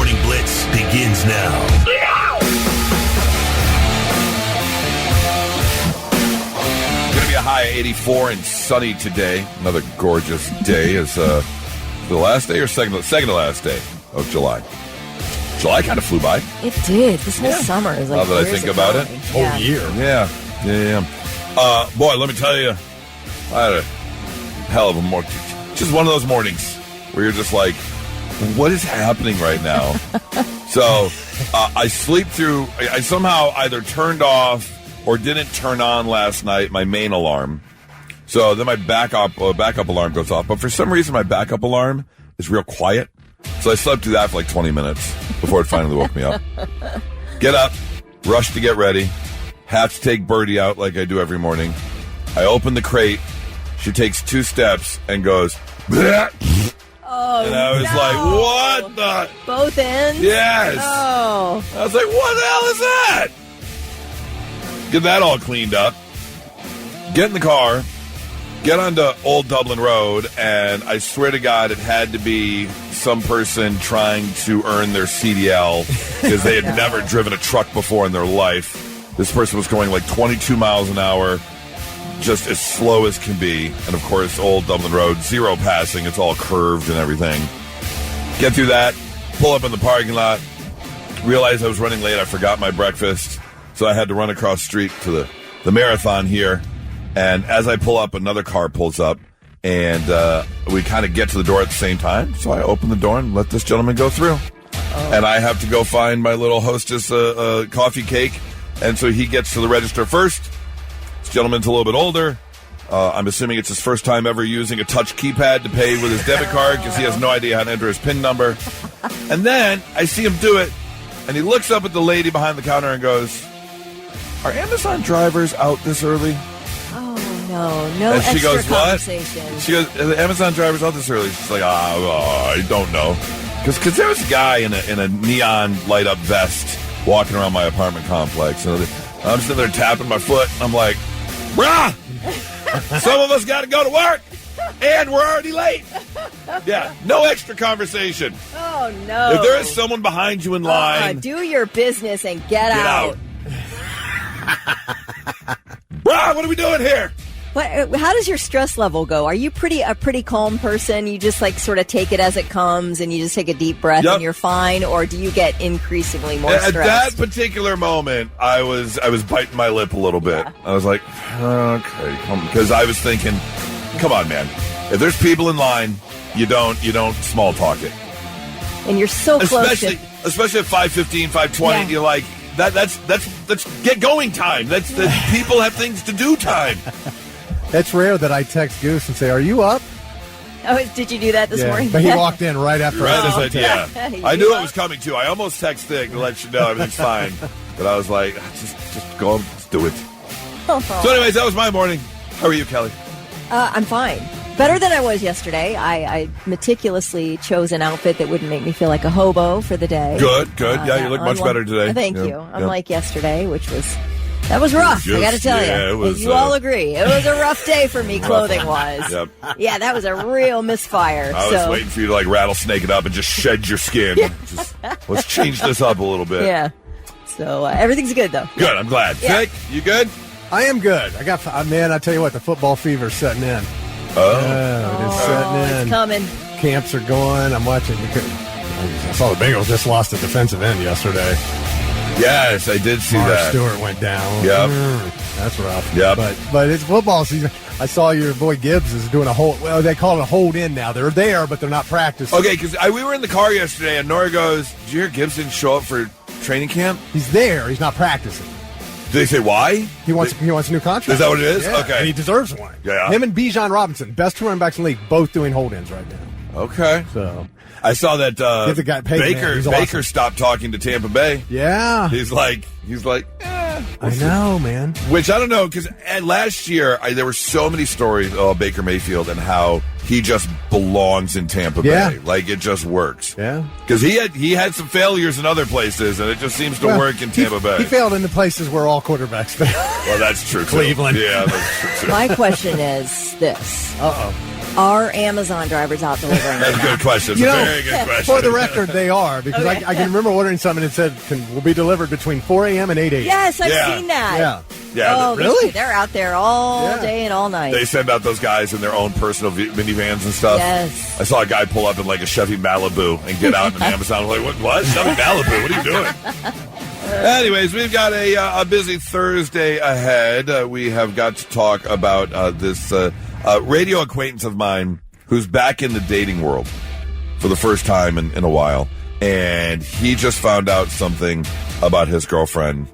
Morning Blitz begins now. Going to be a high of 84 and sunny today. Another gorgeous day. Is the last day or second to last day of July? July kind of flew by. It did. This whole summer is like. Now that I think about it, whole year. Yeah. Boy, let me tell you, I had a hell of a morning. Just one of those mornings where you're just like, what is happening right now? So I sleep through. I somehow either turned off or didn't turn on last night my main alarm. So then my backup alarm goes off. But for some reason, my backup alarm is real quiet. So I slept through that for like 20 minutes before it finally woke me up. Get up, rush to get ready, have to take Birdie out like I do every morning. I open the crate. She takes 2 steps and goes, bleh. Oh, and I was like, what the? Both ends? Yes. Oh. I was like, what the hell is that? Get that all cleaned up. Get in the car. Get onto Old Dublin Road, and I swear to God, it had to be some person trying to earn their CDL because they had never driven a truck before in their life. This person was going like 22 miles an hour, just as slow as can be. And, of course, Old Dublin Road, zero passing. It's all curved and everything. Get through that, pull up in the parking lot, realize I was running late. I forgot my breakfast, so I had to run across the street to the marathon here. And as I pull up, another car pulls up, and we kind of get to the door at the same time. So I open the door and let this gentleman go through. Oh. And I have to go find my little hostess coffee cake. And so he gets to the register first. This gentleman's a little bit older. I'm assuming it's his first time ever using a touch keypad to pay with his debit card because he has no idea how to enter his PIN number. And then I see him do it, and he looks up at the lady behind the counter and goes, "Are Amazon drivers out this early?" No and extra she goes, conversation. What? She goes, "Are the Amazon drivers out this early?" She's like, I don't know. Because there was a guy in a neon light-up vest walking around my apartment complex. And I'm sitting there tapping my foot, and I'm like, brah! Some of us got to go to work, and we're already late. Yeah, no extra conversation. Oh, no. If there is someone behind you in line... do your business and get out. Brah, what are we doing here? How does your stress level go? Are you a pretty calm person? You just like sort of take it as it comes and you just take a deep breath and you're fine? Or do you get increasingly more stressed? At that particular moment, I was biting my lip a little bit. Yeah. I was like, okay, because I was thinking, come on, man. If there's people in line, you don't small talk it. And you're so close. Especially at 5:15, 5:20, you're like, that's get going time. That's people have things to do time. It's rare that I text Goose and say, "Are you up?" Oh, did you do that this morning? But he walked in right after I said, yeah. I knew it was coming too. I almost texted to let you know everything's fine. But I was like, just go, just do it. So anyways, that was my morning. How are you, Kelly? I'm fine. Better than I was yesterday. I meticulously chose an outfit that wouldn't make me feel like a hobo for the day. Good. Yeah, you look much better today. Thank you. Unlike yesterday, which was... That was rough, I got to tell you. You all agree. It was a rough day for me, clothing-wise. Yep. Yeah, that was a real misfire. I was waiting for you to, rattlesnake it up and just shed your skin. Let's change this up a little bit. Yeah. So, everything's good, though. Good, I'm glad. Yeah. Vic, you good? I am good. I tell you what, the football fever's setting in. Oh. It's setting in. It's coming. Camps are going. I'm watching. I saw the Bengals just lost a defensive end yesterday. Yes, I did see that. Stewart went down. Yep. That's rough. Yep. But it's football season. I saw your boy Gibbs is doing they call it a hold in now. They're there, but they're not practicing. Okay, because we were in the car yesterday, and Nora goes, "Did you hear Gibbs didn't show up for training camp?" He's there. He's not practicing. Did they say why? He wants a new contract. Is that what it is? Yeah, okay. And he deserves one. Yeah. Him and Bijan Robinson, best two running backs in the league, both doing hold-ins right now. Okay. So I saw that the guy Baker awesome. stopped talking to Tampa Bay. Yeah. He's like, I know, man. Which I don't know, because last year there were so many stories about Baker Mayfield and how he just belongs in Tampa Bay. Like, it just works. Yeah. Because he had some failures in other places, and it just seems to work in Tampa Bay. He failed in the places where all quarterbacks fail. Well, that's true, too. Cleveland. Yeah, that's true, too. My question is this. Uh-oh. Are Amazon drivers out delivering? That's a good question. It's a very good question. For the record, they are, because I can remember ordering something and it said will be delivered between 4 a.m. and 8 a.m. Yes, I've seen that. Yeah. Oh, really? They're out there all day and all night. They send out those guys in their own personal minivans and stuff. Yes. I saw a guy pull up in like a Chevy Malibu and get out in an Amazon. I'm like, what? Chevy Malibu? What are you doing? Anyways, we've got a busy Thursday ahead. We have got to talk about this radio acquaintance of mine who's back in the dating world for the first time in a while. And he just found out something about his girlfriend.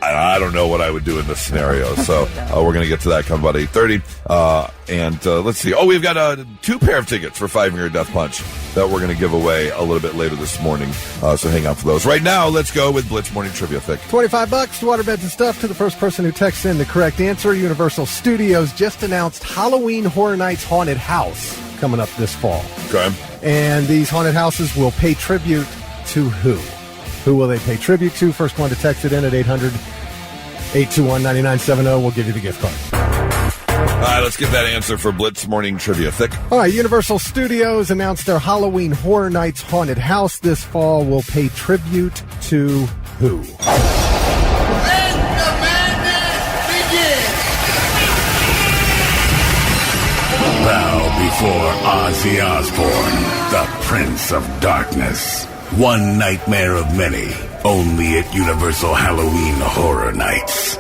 I don't know what I would do in this scenario. So we're going to get to that come about 8:30. And let's see. Oh, we've got 2 pair of tickets for Five Finger Death Punch that we're going to give away a little bit later this morning. So hang on for those. Right now, let's go with Blitz Morning Trivia. Thick. $25 to Waterbeds and Stuff to the first person who texts in the correct answer. Universal Studios just announced Halloween Horror Nights Haunted House coming up this fall. Okay. And these haunted houses will pay tribute to who? Who will they pay tribute to? First one to text it in at 800-821-9970. We'll give you the gift card. All right, let's get that answer for Blitz Morning Trivia. Thick. All right, Universal Studios announced their Halloween Horror Nights Haunted House this fall will pay tribute to who? Let the madness begin! Bow before Ozzy Osbourne, the Prince of Darkness. One nightmare of many, only at Universal Halloween Horror Nights.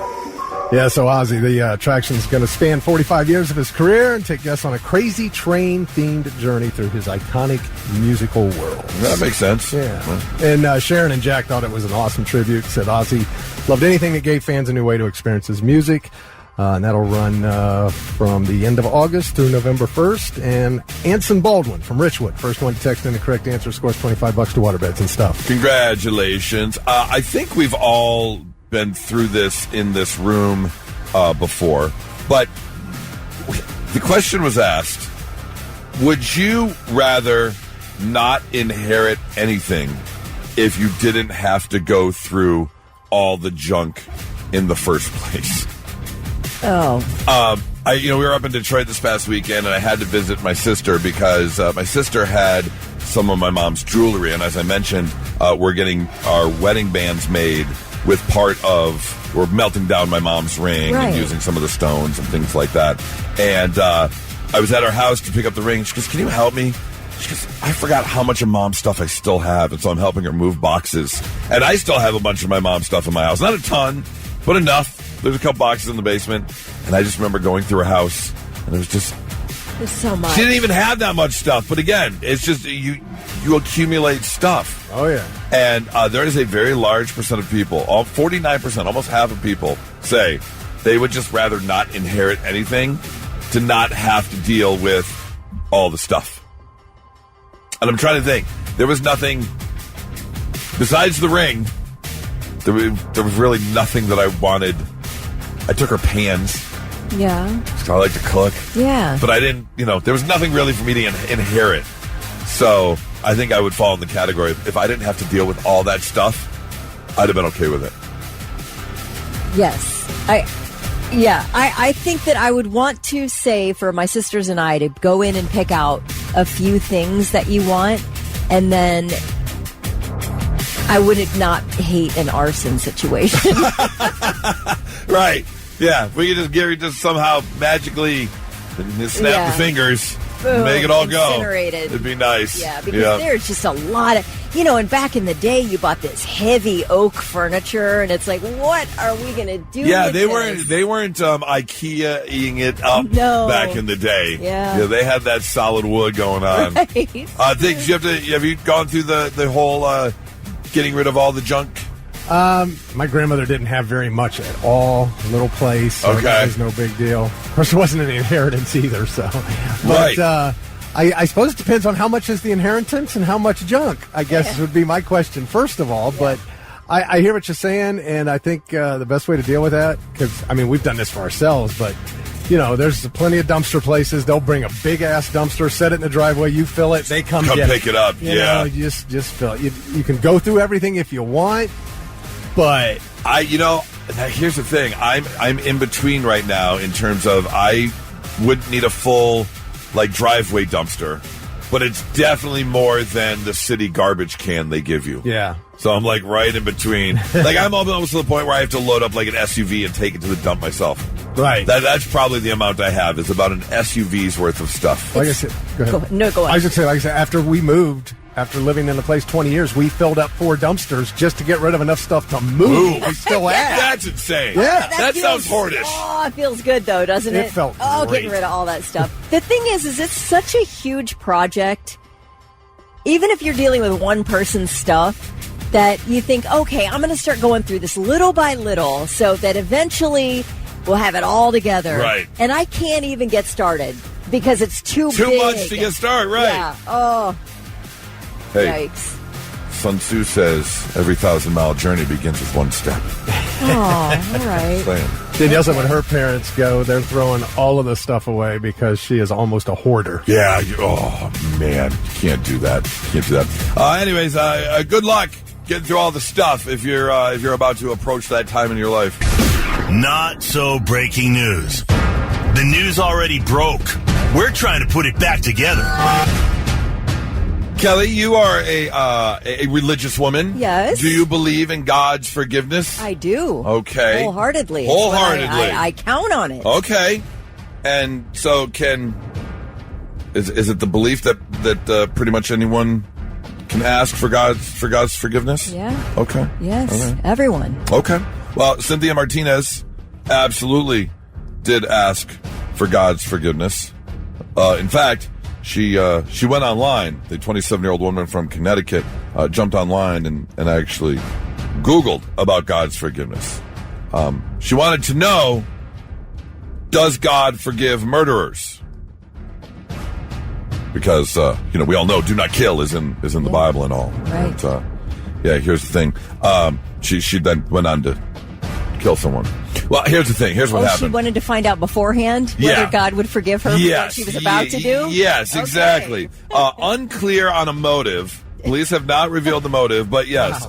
Yeah, so Ozzy, the attraction is going to span 45 years of his career and take guests on a crazy train-themed journey through his iconic musical world. That makes sense. Yeah. And Sharon and Jack thought it was an awesome tribute. Said Ozzy loved anything that gave fans a new way to experience his music. And that'll run from the end of August through November 1st. And Anson Baldwin from Richwood, first one to text in the correct answer, scores $25 to Waterbeds and Stuff. Congratulations. I think we've all been through this in this room before. But the question was asked, would you rather not inherit anything if you didn't have to go through all the junk in the first place? Oh. We were up in Detroit this past weekend, and I had to visit my sister because my sister had some of my mom's jewelry. And as I mentioned, we're getting our wedding bands made with we're melting down my mom's ring and using some of the stones and things like that. And I was at her house to pick up the ring. She goes, "Can you help me?" She goes, "I forgot how much of mom's stuff I still have." And so I'm helping her move boxes. And I still have a bunch of my mom's stuff in my house. Not a ton, but enough. There's a couple boxes in the basement, and I just remember going through her house, and it was just... There's so much. She didn't even have that much stuff, but again, it's just you accumulate stuff. Oh, yeah. And there is a very large percent of people, 49%, almost half of people, say they would just rather not inherit anything to not have to deal with all the stuff. And I'm trying to think. There was nothing, besides the ring, there was really nothing that I wanted. I took her pans. Yeah. I like to cook. Yeah. But I didn't, there was nothing really for me to inherit. So I think I would fall in the category if I didn't have to deal with all that stuff, I'd have been okay with it. Yes. I think that I would want to say for my sisters and I to go in and pick out a few things that you want, and then I would not hate an arson situation. Right. Yeah. If we could just somehow magically snap the fingers, Boom, make it all go. Incinerated. It'd be nice. Yeah, because there's just a lot of, and back in the day, you bought this heavy oak furniture, and it's like, what are we going to do? Yeah, with they weren't IKEA-ing it up back in the day. Yeah, they had that solid wood going on. Right. Have you gone through the whole getting rid of all the junk? My grandmother didn't have very much at all. Little place. So okay. It was no big deal. Of course, it wasn't an inheritance either. So, but right. I suppose it depends on how much is the inheritance and how much junk, I guess would be my question first of all. But I hear what you're saying, and I think the best way to deal with that, because we've done this for ourselves, but there's plenty of dumpster places. They'll bring a big ass dumpster, set it in the driveway, you fill it, they come get pick it up. You just fill it. You can go through everything if you want. But here's the thing. I'm in between right now in terms of I wouldn't need a full like driveway dumpster, but it's definitely more than the city garbage can they give you. Yeah. So I'm like right in between. Like I'm almost to the point where I have to load up like an SUV and take it to the dump myself. Right. That's probably the amount I have is about an SUV's worth of stuff. Like I said, go ahead. Go on. I was just saying, like I said, after we moved, after living in the place 20 years, we filled up 4 dumpsters just to get rid of enough stuff to move. We still have. That's insane. Yeah. That sounds hordish. Oh, it feels good, though, doesn't it? It felt great. Getting rid of all that stuff. The thing is it's such a huge project, even if you're dealing with one person's stuff, that you think, okay, I'm going to start going through this little by little so that eventually we'll have it all together. Right. And I can't even get started because it's too Too big. much to get started, right. Yeah. Oh, Hey, yikes. Sun Tzu says every 1,000-mile journey begins with one step. Oh, all right. Saying. Danielle said when her parents go, they're throwing all of the stuff away because she is almost a hoarder. Yeah. Oh, man. You can't do that. Anyways, good luck getting through all the stuff if you're about to approach that time in your life. Not so breaking news. The news already broke. We're trying to put it back together. Kelly, you are a religious woman. Yes. Do you believe in God's forgiveness? I do. Okay. Wholeheartedly. Wholeheartedly. I count on it. Okay. And so is it the belief that pretty much anyone can ask for God's forgiveness? Yeah. Okay. Yes. Okay. Everyone. Okay. Well, Cynthia Martinez absolutely did ask for God's forgiveness. In fact, she went online. The 27-year-old woman from Connecticut jumped online and actually Googled about God's forgiveness. She wanted to know, does God forgive murderers? Because we all know "do not kill" is in the Bible and all. Right. And, here's the thing. She then went on to kill someone. Well, here's the thing. Here's what happened. She wanted to find out beforehand whether God would forgive her for what she was about to do? Yes, Okay. exactly. Unclear on a motive. Police have not revealed the motive, but yes,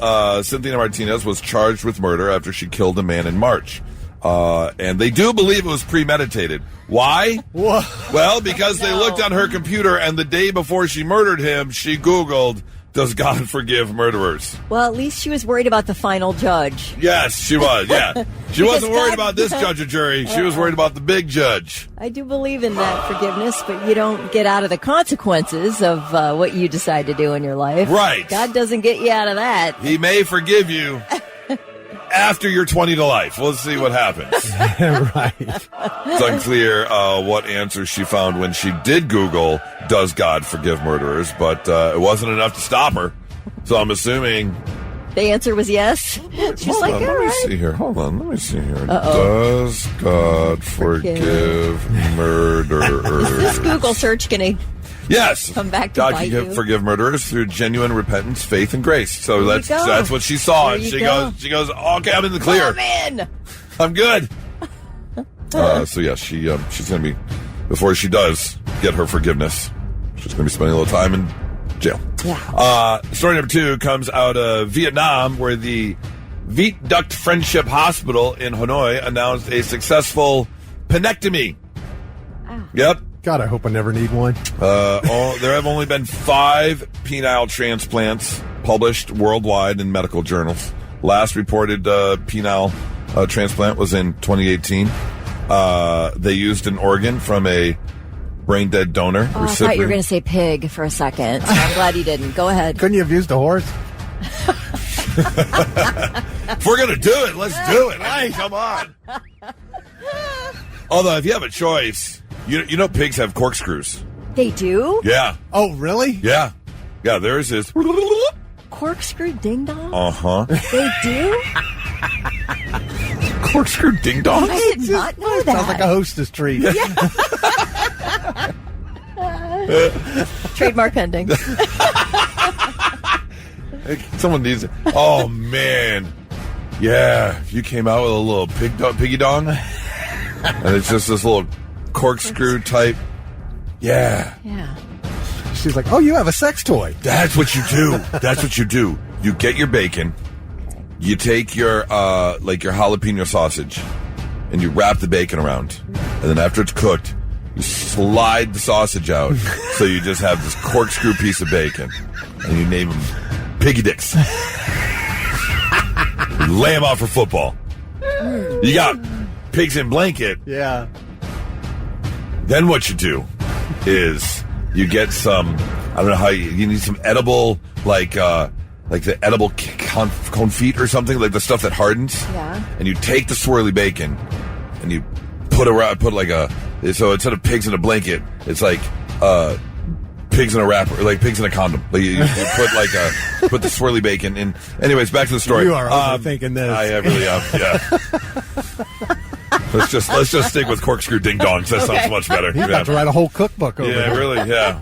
Cynthia Martinez was charged with murder after she killed a man in March. And they do believe it was premeditated. Why? Whoa. Well, because they looked on her computer, and the day before she murdered him, she Googled, does God forgive murderers? Well, at least she was worried about the final judge. Yes, she was, yeah. She wasn't worried God- about this judge or jury. She was worried about the big judge. I do believe in that forgiveness, but you don't get out of the consequences of what you decide to do in your life. Right. God doesn't get you out of that. He may forgive you after you're 20 to life. We'll see what happens. Right. It's unclear what answer she found when she did Google, does God forgive murderers? But it wasn't enough to stop her. So I'm assuming... The answer was yes. She's like, all let me right. see here. Hold on. Let me see here. Does God forgive murderers? Is this Google search going to... Yes. Come back to God bite can you. forgive murderers through genuine repentance, faith, and grace. So There you go. that's what she saw. There And you she go. goes, okay, I'm in the clear. Come in. I'm good. So yeah, she's going to be, before she does get her forgiveness, she's going to be spending a little time in jail. Yeah. Story number 2 comes out of Vietnam, where the Viet Duct Friendship Hospital in Hanoi announced a successful penectomy. Yep. God, I hope I never need one. There have only been 5 penile transplants published worldwide in medical journals. Last reported penile transplant was in 2018. They used an organ from a brain-dead donor. Oh, I thought you were going to say pig for a second. So I'm glad you didn't. Go ahead. Couldn't you have used a horse? If we're going to do it, let's do it. I mean, come on. Although, if you have a choice, you know pigs have corkscrews. They do? Yeah. Oh, really? Yeah. Yeah, theirs is... Corkscrew ding dong? Uh-huh. They do? Corkscrew ding-dong? I did not know that. Sounds like a hostess treat. Trademark pending. Someone needs it. Oh, man. Yeah. If you came out with a little piggy dong, and it's just this little corkscrew type. Yeah. Yeah. She's like, oh, you have a sex toy. That's what you do. That's what you do. You get your bacon. You take your your jalapeno sausage, and you wrap the bacon around. And then after it's cooked, You slide the sausage out, so you just have this corkscrew piece of bacon, and you name them Piggy Dicks. You lay them out for football. You got pigs in blanket. Yeah. Then what you do is you get some, I don't know how you need some edible, like the edible confit or something, like the stuff that hardens. Yeah. And you take the swirly bacon and you put so instead of pigs in a blanket, it's like pigs in a wrapper, or like pigs in a condom. Like you put the swirly bacon in. Anyways, back to the story. You are overthinking this. I really am. Yeah. Let's just stick with corkscrew ding dongs. That sounds much better. He's about to write a whole cookbook over Yeah, here. really. Yeah.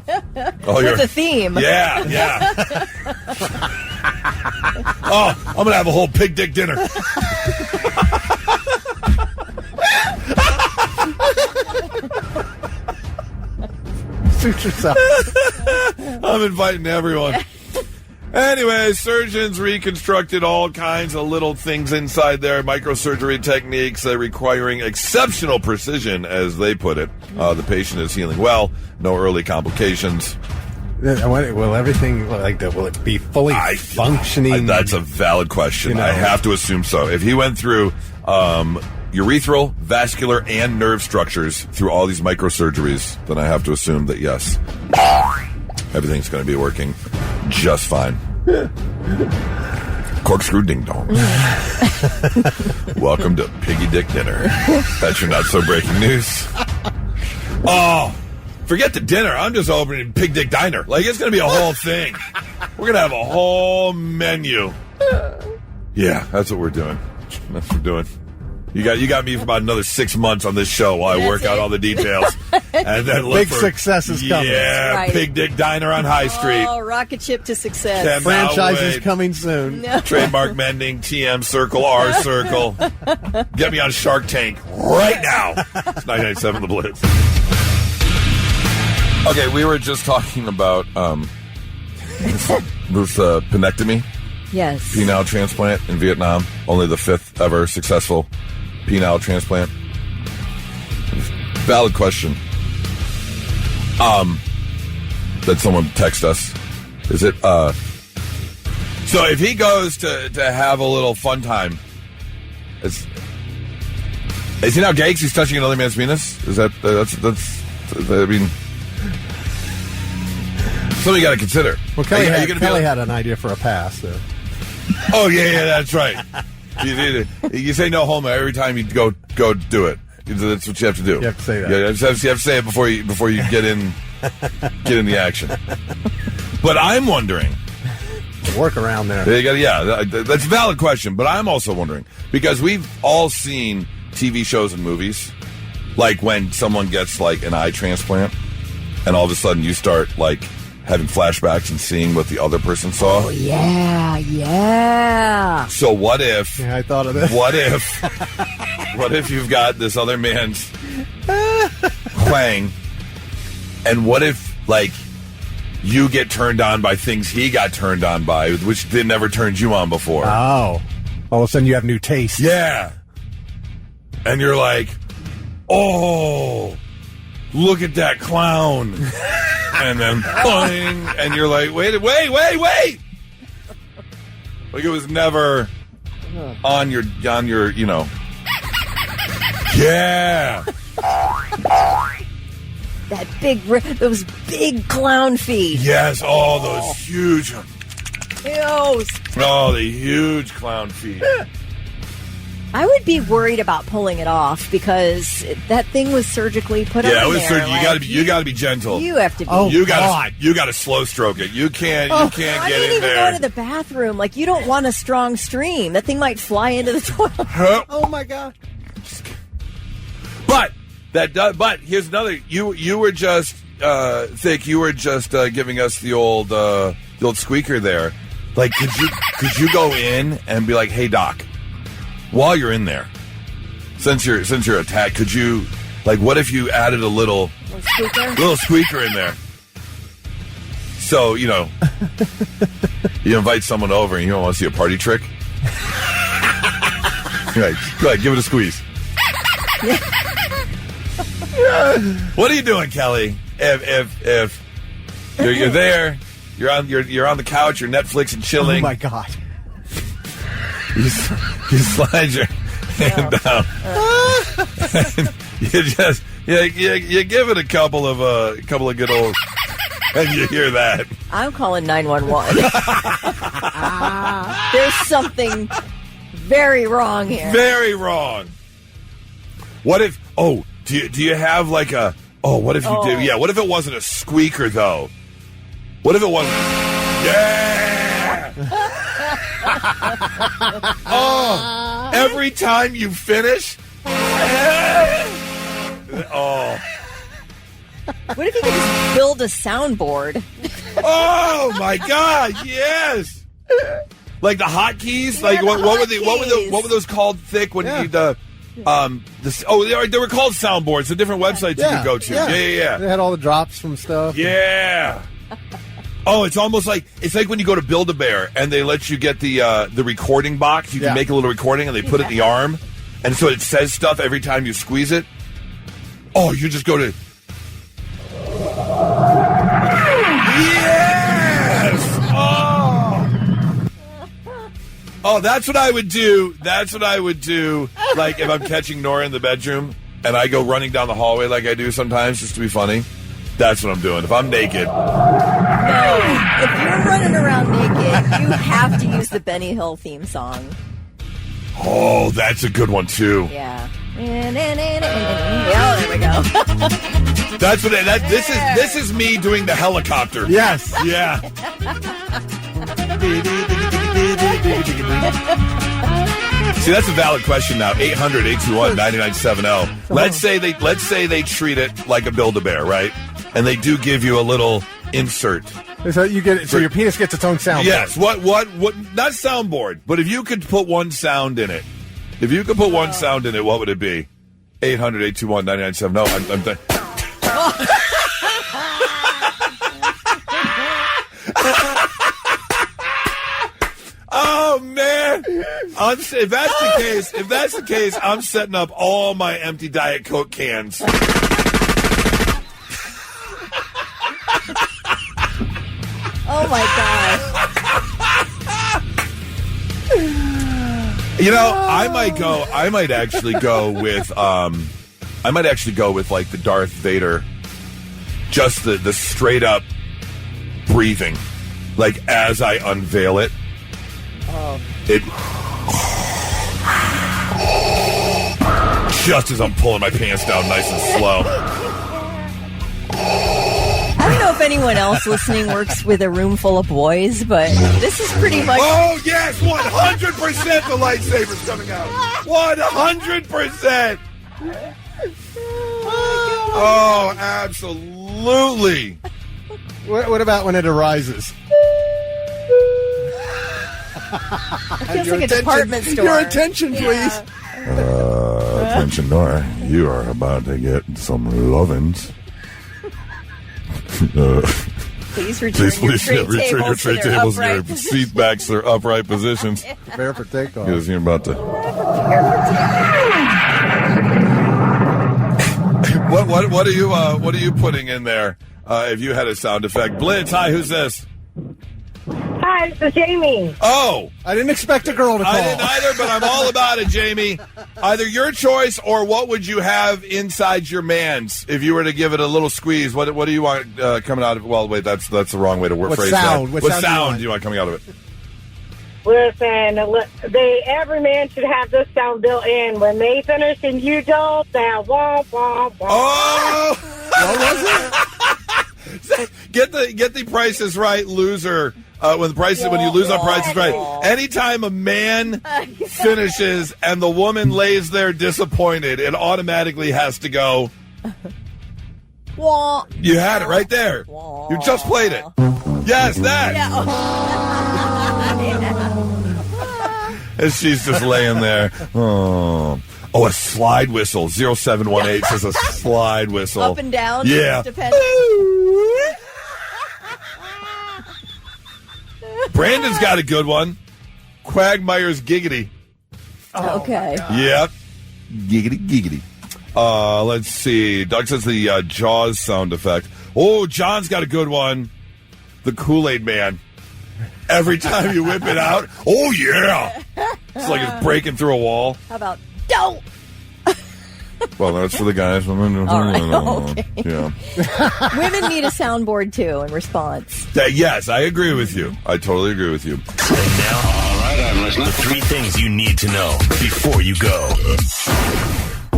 With a theme. Yeah. Oh, I'm gonna have a whole pig dick dinner. Suit yourself. I'm inviting everyone. Anyway, surgeons reconstructed all kinds of little things inside there, microsurgery techniques requiring exceptional precision, as they put it. The patient is healing well, no early complications. Will everything will it be fully functioning? That's a valid question. I have to assume so. If he went through urethral, vascular, and nerve structures through all these microsurgeries, then I have to assume that yes, everything's going to be working just fine. Corkscrew ding dong. Welcome to Piggy Dick Dinner. That's your not so breaking news. Oh, forget the dinner. I'm just opening Pig Dick Diner. Like, it's going to be a whole thing. We're going to have a whole menu. Yeah, that's what we're doing. That's what we're doing. You got me for about another 6 months on this show while I work out all the details. And then look Big for success is coming. Yeah, Right. Pig Dick Diner on High Street. Oh, rocket ship to success. Cannot Franchise is wait. coming soon. Trademark mending, TM Circle, R Circle. Get me on Shark Tank right now. It's 997 The Blitz. Okay, we were just talking about this penectomy, Yes. penile transplant in Vietnam. Only the 5th ever successful penile transplant. Valid question. That someone text us. Is it so if he goes to have a little fun time, is he now gay 'cause he's touching another man's penis? Is that's I mean, something you got to consider. Well, Kelly, Are you gonna be Kelly like- had an idea for a pass. So. Oh yeah, that's right. You say no homo every time you go do it. That's what you have to do. You have to say that. Yeah, you have to say it before you get in the action. But I'm wondering. Work around there. That's a valid question. But I'm also wondering because we've all seen TV shows and movies, like when someone gets like an eye transplant, and all of a sudden you start like having flashbacks and seeing what the other person saw. Oh, yeah. So what if? Yeah, I thought of this. What if you've got this other man's Huang, and what if like you get turned on by things he got turned on by, which they never turned you on before? Oh, all of a sudden you have new taste. Yeah, and you're like, oh, look at that clown. And then boing, and you're like, wait. Like it was never on your, you know. Yeah. Those big clown feet. Yes, all those huge. Ew. Oh, the huge clown feet. I would be worried about pulling it off because that thing was surgically put on Yeah, it was. there. You gotta be gentle. You have to be. Oh, you God. gotta slow stroke it. You can't I get didn't in even there. go to the bathroom. Like, you don't want a strong stream. That thing might fly into the toilet. Huh? Oh my God. But here's another. You were just Thick. You were just giving us the old squeaker there. Like, could you go in and be like, hey doc, while you're in there, since you're attacked, could you, like, what if you added a little squeaker in there? So, you know, you invite someone over and you don't want to see a party trick. Right, go ahead, give it a squeeze. What are you doing, Kelly? If you're there, you're on the couch, you're Netflix and chilling. Oh my God! You slide your hand down. And you just you give it a couple of good old, and you hear that. I'm calling 911. There's something very wrong here. Very wrong. What if? Oh, do you have like a? Oh, what if you do? Yeah. What if it wasn't a squeaker though? What if it wasn't? Yeah. Oh, every time you finish. Oh. What if you could just build a soundboard? Oh my God! Yes. Like the hotkeys. Like what were those called? Thick when you they were called soundboards. The different websites you could go to. Yeah. They had all the drops from stuff. Yeah. Oh, it's almost like when you go to Build-A-Bear and they let you get the recording box. You can make a little recording and they put it in the arm, and so it says stuff every time you squeeze it. Oh, you just go to. Yes! Oh, that's what I would do. That's what I would do. Like if I'm catching Nora in the bedroom and I go running down the hallway like I do sometimes just to be funny. That's what I'm doing. If I'm naked. No, if you're running around naked, you have to use the Benny Hill theme song. Oh, that's a good one too. Yeah. Yeah, there we go. That's what this is me doing the helicopter. Yes. Yeah. See, that's a valid question now. 800-821-9970. Let's say they treat it like a Build-A-Bear, right? And they do give you a little insert. So you get it. So your penis gets its own sound. Yes. What? Not soundboard, but if you could put one sound in it, what would it be? 800-821-9970. Oh man! If that's the case, I'm setting up all my empty Diet Coke cans. Oh my God! You know, I might actually go with like the Darth Vader, just the straight up breathing, like as I unveil it. It just as I'm pulling my pants down nice and slow. I don't know if anyone else listening works with a room full of boys, but this is pretty much... Oh, yes, 100% the lightsaber's coming out. 100%. Oh, absolutely. What about when it arises? It feels like a department store. Your attention, please. Attention, Nora. You are about to get some lovin's. Please return your tray tables to their seat backs to their upright positions. Prepare for takeoff. Because you're about to. What are you putting in there? If you had a sound effect, Blitz. Hi, who's this? Hi, this is Jamie. Oh, I didn't expect a girl to call. I didn't either, but I'm all about it, Jamie. Either your choice or what would you have inside your man's if you were to give it a little squeeze? What do you want coming out of it? Well, wait, that's the wrong way to phrase that. What sound do you want coming out of it? Listen, every man should have this sound built in. When they finish and you don't, that wah, wah, wah. Oh! What was it? Get the Price is Right loser. When you lose on Price is Right. Anytime a man finishes and the woman lays there disappointed, it automatically has to go. You had it right there. You just played it. Yes, that. And she's just laying there. Oh, a slide whistle. 0718 says a slide whistle. Up and down? Yeah. Depending. Brandon's got a good one. Quagmire's giggity. Okay. Yep. Giggity, giggity. Let's see. Doug says the Jaws sound effect. Oh, John's got a good one. The Kool-Aid Man. Every time you whip it out, oh, yeah. It's like it's breaking through a wall. How about, don't? Well, that's for the guys. All right, okay. Yeah. Women need a soundboard, too, in response. Yes, I agree with you. I totally agree with you. And now, all right, I'm listening. The 3 things you need to know before you go.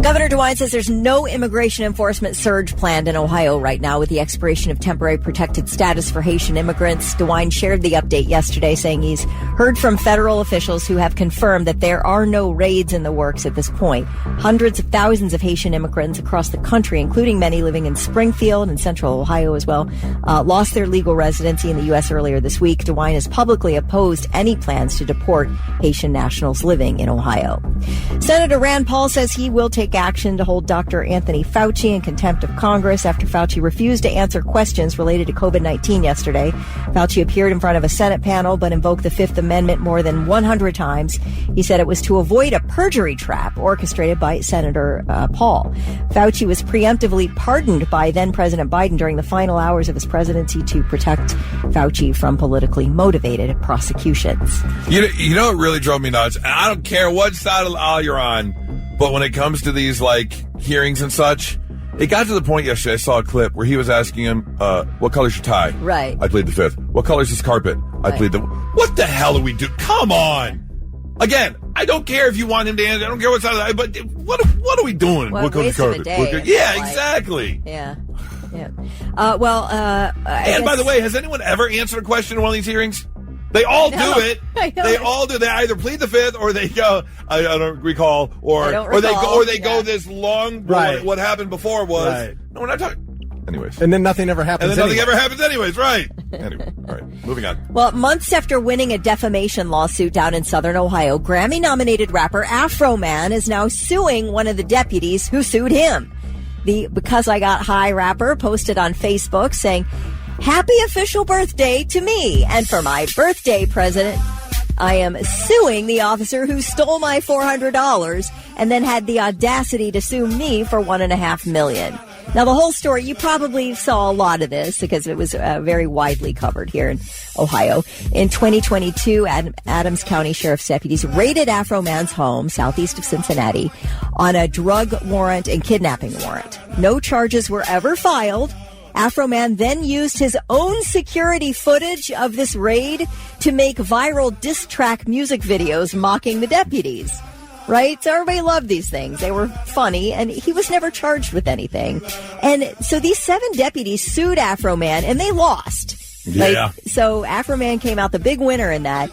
Governor DeWine says there's no immigration enforcement surge planned in Ohio right now with the expiration of temporary protected status for Haitian immigrants. DeWine shared the update yesterday, saying he's heard from federal officials who have confirmed that there are no raids in the works at this point. Hundreds of thousands of Haitian immigrants across the country, including many living in Springfield and central Ohio as well, lost their legal residency in the U.S. earlier this week. DeWine has publicly opposed any plans to deport Haitian nationals living in Ohio. Senator Rand Paul says he will take action to hold Dr. Anthony Fauci in contempt of Congress after Fauci refused to answer questions related to COVID-19 yesterday. Fauci appeared in front of a Senate panel but invoked the Fifth Amendment more than 100 times. He said it was to avoid a perjury trap orchestrated by Senator Paul. Fauci was preemptively pardoned by then-President Biden during the final hours of his presidency to protect Fauci from politically motivated prosecutions. You know what really drove me nuts? And I don't care what side of the aisle you're on, but when it comes to these, hearings and such, it got to the point yesterday, I saw a clip where he was asking him, what color's your tie? Right. I plead the Fifth. What color's this carpet? I plead the... What the hell are we doing? Come on! Again, I don't care if you want him to answer. I don't care what side of the... But what are we doing? Well, what color's the carpet? Exactly. Yeah. And by the way, has anyone ever answered a question in one of these hearings? They all do it. They all do. They either plead the Fifth or they go, I don't recall, or they go this long. Right. What happened before was no, we're not talking. Anyways, and then nothing ever happens. Nothing ever happens anyways. Right. Anyway, all right, moving on. Well, months after winning a defamation lawsuit down in Southern Ohio, Grammy-nominated rapper Afro Man is now suing one of the deputies who sued him. The Because I Got High rapper posted on Facebook saying, "Happy official birthday to me. And for my birthday present, I am suing the officer who stole my $400 and then had the audacity to sue me for $1.5 million." Now, the whole story, you probably saw a lot of this because it was very widely covered here in Ohio. In 2022, Adams County Sheriff's deputies raided Afro Man's home southeast of Cincinnati on a drug warrant and kidnapping warrant. No charges were ever filed. Afro Man then used his own security footage of this raid to make viral diss track music videos mocking the deputies. Right? So everybody loved these things. They were funny, and he was never charged with anything. And so these 7 deputies sued Afro Man, and they lost. Yeah. So Afro Man came out the big winner in that.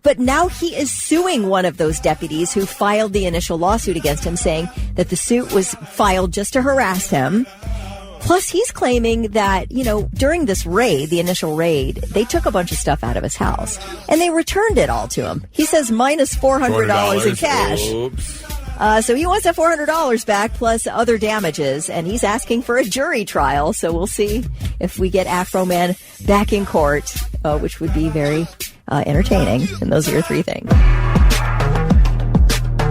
But now he is suing one of those deputies who filed the initial lawsuit against him, saying that the suit was filed just to harass him. Plus, he's claiming that, during this raid, the initial raid, they took a bunch of stuff out of his house and they returned it all to him. He says minus $400 in cash. Oops. So he wants that $400 back plus other damages, and he's asking for a jury trial. So we'll see if we get Afro Man back in court, which would be very entertaining. And those are your 3 things.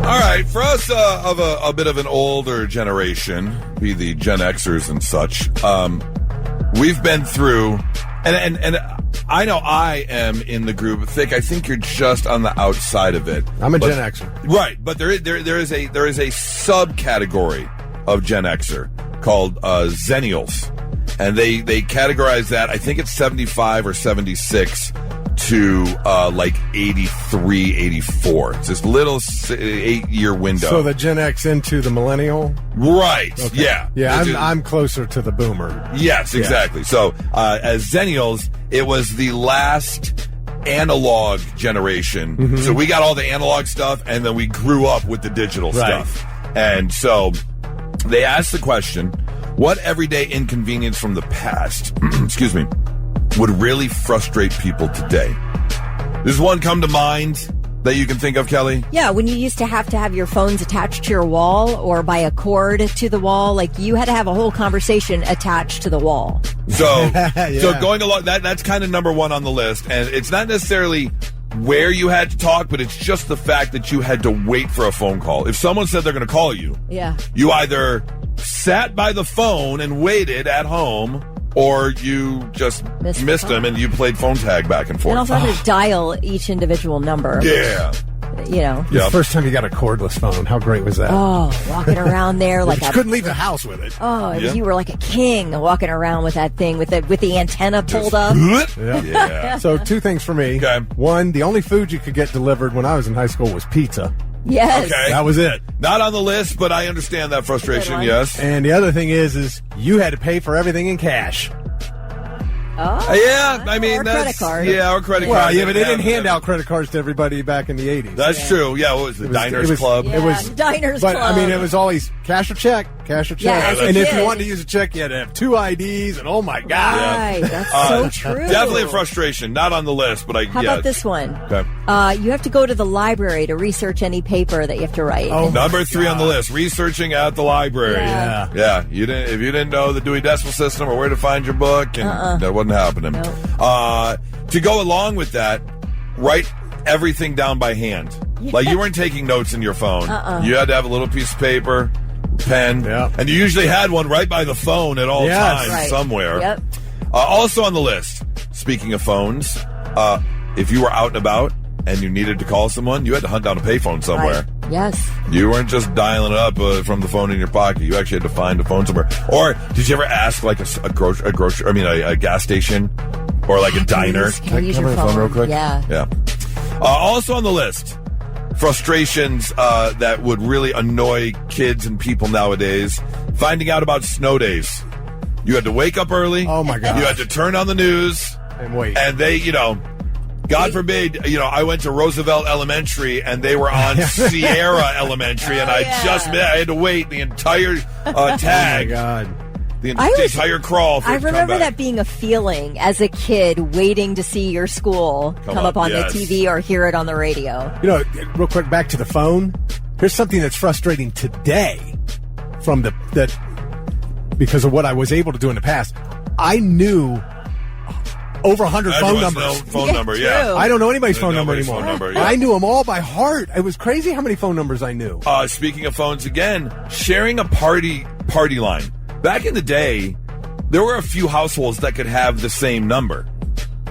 All right, for us of a bit of an older generation, be the Gen Xers and such, we've been through, and I know I am in the group. Thick, I think you're just on the outside of it. I'm a Gen Xer, right? But there is a subcategory of Gen Xer called Zennials, and they categorize that. I think it's 75 or 76. To 83, 84. It's this little 8-year window. So the Gen X into the millennial? Right. Okay. Yeah. Yeah, I'm closer to the boomer. Yes, exactly. Yeah. So as Zennials, it was the last analog generation. Mm-hmm. So we got all the analog stuff, and then we grew up with the digital stuff. And so they asked the question, what everyday inconvenience from the past, excuse me, would really frustrate people today? Does one come to mind that you can think of, Kelly? Yeah, when you used to have your phones attached to your wall or by a cord to the wall, you had to have a whole conversation attached to the wall. So, So going along, that's kind of number one on the list, and it's not necessarily where you had to talk, but it's just the fact that you had to wait for a phone call. If someone said they're going to call you, you either sat by the phone and waited at home, or you just missed them and you played phone tag back and forth. And also have to dial each individual number. Yeah. You know. The first time you got a cordless phone, how great was that? Oh, walking around there like you couldn't leave the house with it. Oh, you were like a king walking around with that thing with the antenna pulled up. Yeah. So 2 things for me. Okay. 1, the only food you could get delivered when I was in high school was pizza. Yes. Okay. That was it. Not on the list, but I understand that frustration, yes. And the other thing is you had to pay for everything in cash. Oh, yeah, I mean, or that's credit card. Yeah, or credit card. Well, yeah, but they didn't hand out credit cards to everybody back in the 80s. That's true. Yeah, what was the Diners Club? Yeah, It was Diners but, Club. I mean, it was always cash or check. Yeah, and if you wanted to use a check, you had to have 2 IDs, and oh my God. Right, that's so true. Definitely a frustration. Not on the list, but How about this one? Okay. You have to go to the library to research any paper that you have to write. Oh, Number 3 on the list: researching at the library. Yeah. You didn't. If you didn't know the Dewey Decimal System or where to find your book, and that wasn't happening. Nope. To go along with that, write everything down by hand. Like you weren't taking notes in your phone. You had to have a little piece of paper, pen, and you usually had one right by the phone at all times somewhere. Yep. Also on the list, speaking of phones, if you were out and about and you needed to call someone, you had to hunt down a payphone somewhere. Right. Yes. You weren't just dialing it up from the phone in your pocket. You actually had to find a phone somewhere. Or did you ever ask like a gas station or like a diner? Can I use your phone real quick? Yeah. Also on the list, frustrations that would really annoy kids and people nowadays. Finding out about snow days. You had to wake up early. Oh my God. You had to turn on the news. And wait. And they, God forbid, I went to Roosevelt Elementary and they were on Sierra Elementary, and I had to wait the entire tag. Oh my God. The entire crawl. I remember that being a feeling as a kid, waiting to see your school come up on the TV or hear it on the radio. Real quick, back to the phone. Here's something that's frustrating today from because of what I was able to do in the past. I knew over 100 phone numbers. I don't know anybody's phone number anymore. I knew them all by heart. It was crazy how many phone numbers I knew. Speaking of phones again, sharing a party line. Back in the day, there were a few households that could have the same number.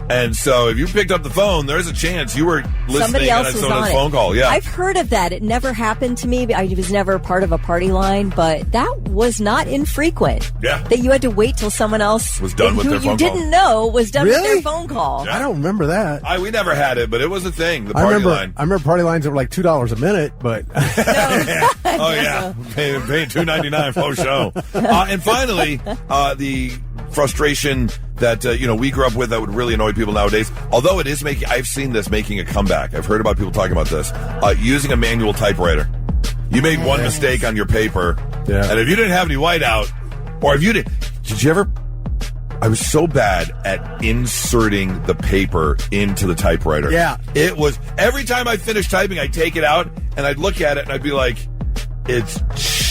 And so if you picked up the phone, there's a chance you were listening Somebody else was on phone call. Yeah. I've heard of that. It never happened to me. I was never part of a party line, but that was not infrequent. Yeah. That you had to wait till someone else was done with their phone call. You didn't know was done with their phone call. I don't remember that. We never had it, but it was a thing. The party line. I remember party lines that were like $2 a minute, but Oh yeah, paying $2.99 for a show. And finally, the frustration that we grew up with that would really annoy people nowadays. Although it is I've seen this making a comeback. I've heard about people talking about this. Using a manual typewriter. You made one mistake on your paper, and if you didn't have any whiteout, or if you did you ever? I was so bad at inserting the paper into the typewriter. Yeah, it was every time I finished typing, I'd take it out and I'd look at it and I'd be like, it's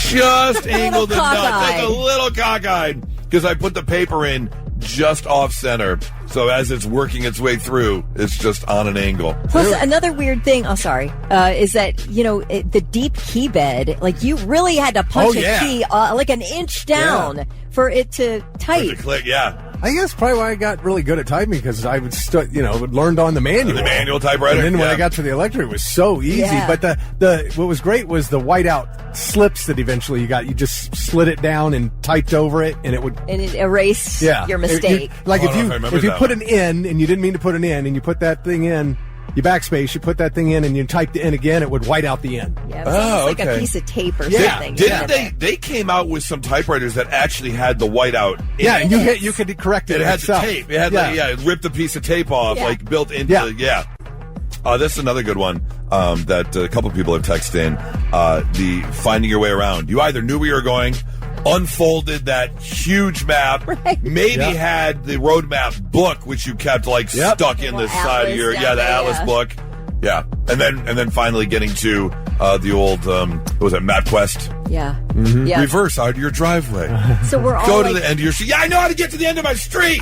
just angled enough, just a little cockeyed, because I put the paper in just off center. So as it's working its way through, it's just on an angle. Plus, another weird thing, is that, the deep key bed, like you really had to punch a key like an inch down for it to type. For it to click, I think that's probably why I got really good at typing, because I would learned on the manual. The manual typewriter. And then when I got to the electric, it was so easy. Yeah. But what was great was the whiteout slips that eventually you got. You just slid it down and typed over it, and it erased your mistake. If you put an in and you didn't mean to put an in, and you put that thing in, you backspace, you put that thing in, and you typed the in again, it would white out the in. Yeah, it was like a piece of tape or something. Didn't they came out with some typewriters that actually had the whiteout? And you could correct it. It had itself. the tape. It had it ripped a piece of tape off, like built into this is another good one that a couple of people have texted in. The finding your way around. You either knew where you were going, unfolded that huge map, maybe had the road map book, which you kept stuck in the side of your the Atlas book. Yeah. And then finally getting to the old what was it, MapQuest? Yeah. Mm-hmm. Yeah. Reverse out of your driveway. So we're all go to the end of your street. Yeah, I know how to get to the end of my street.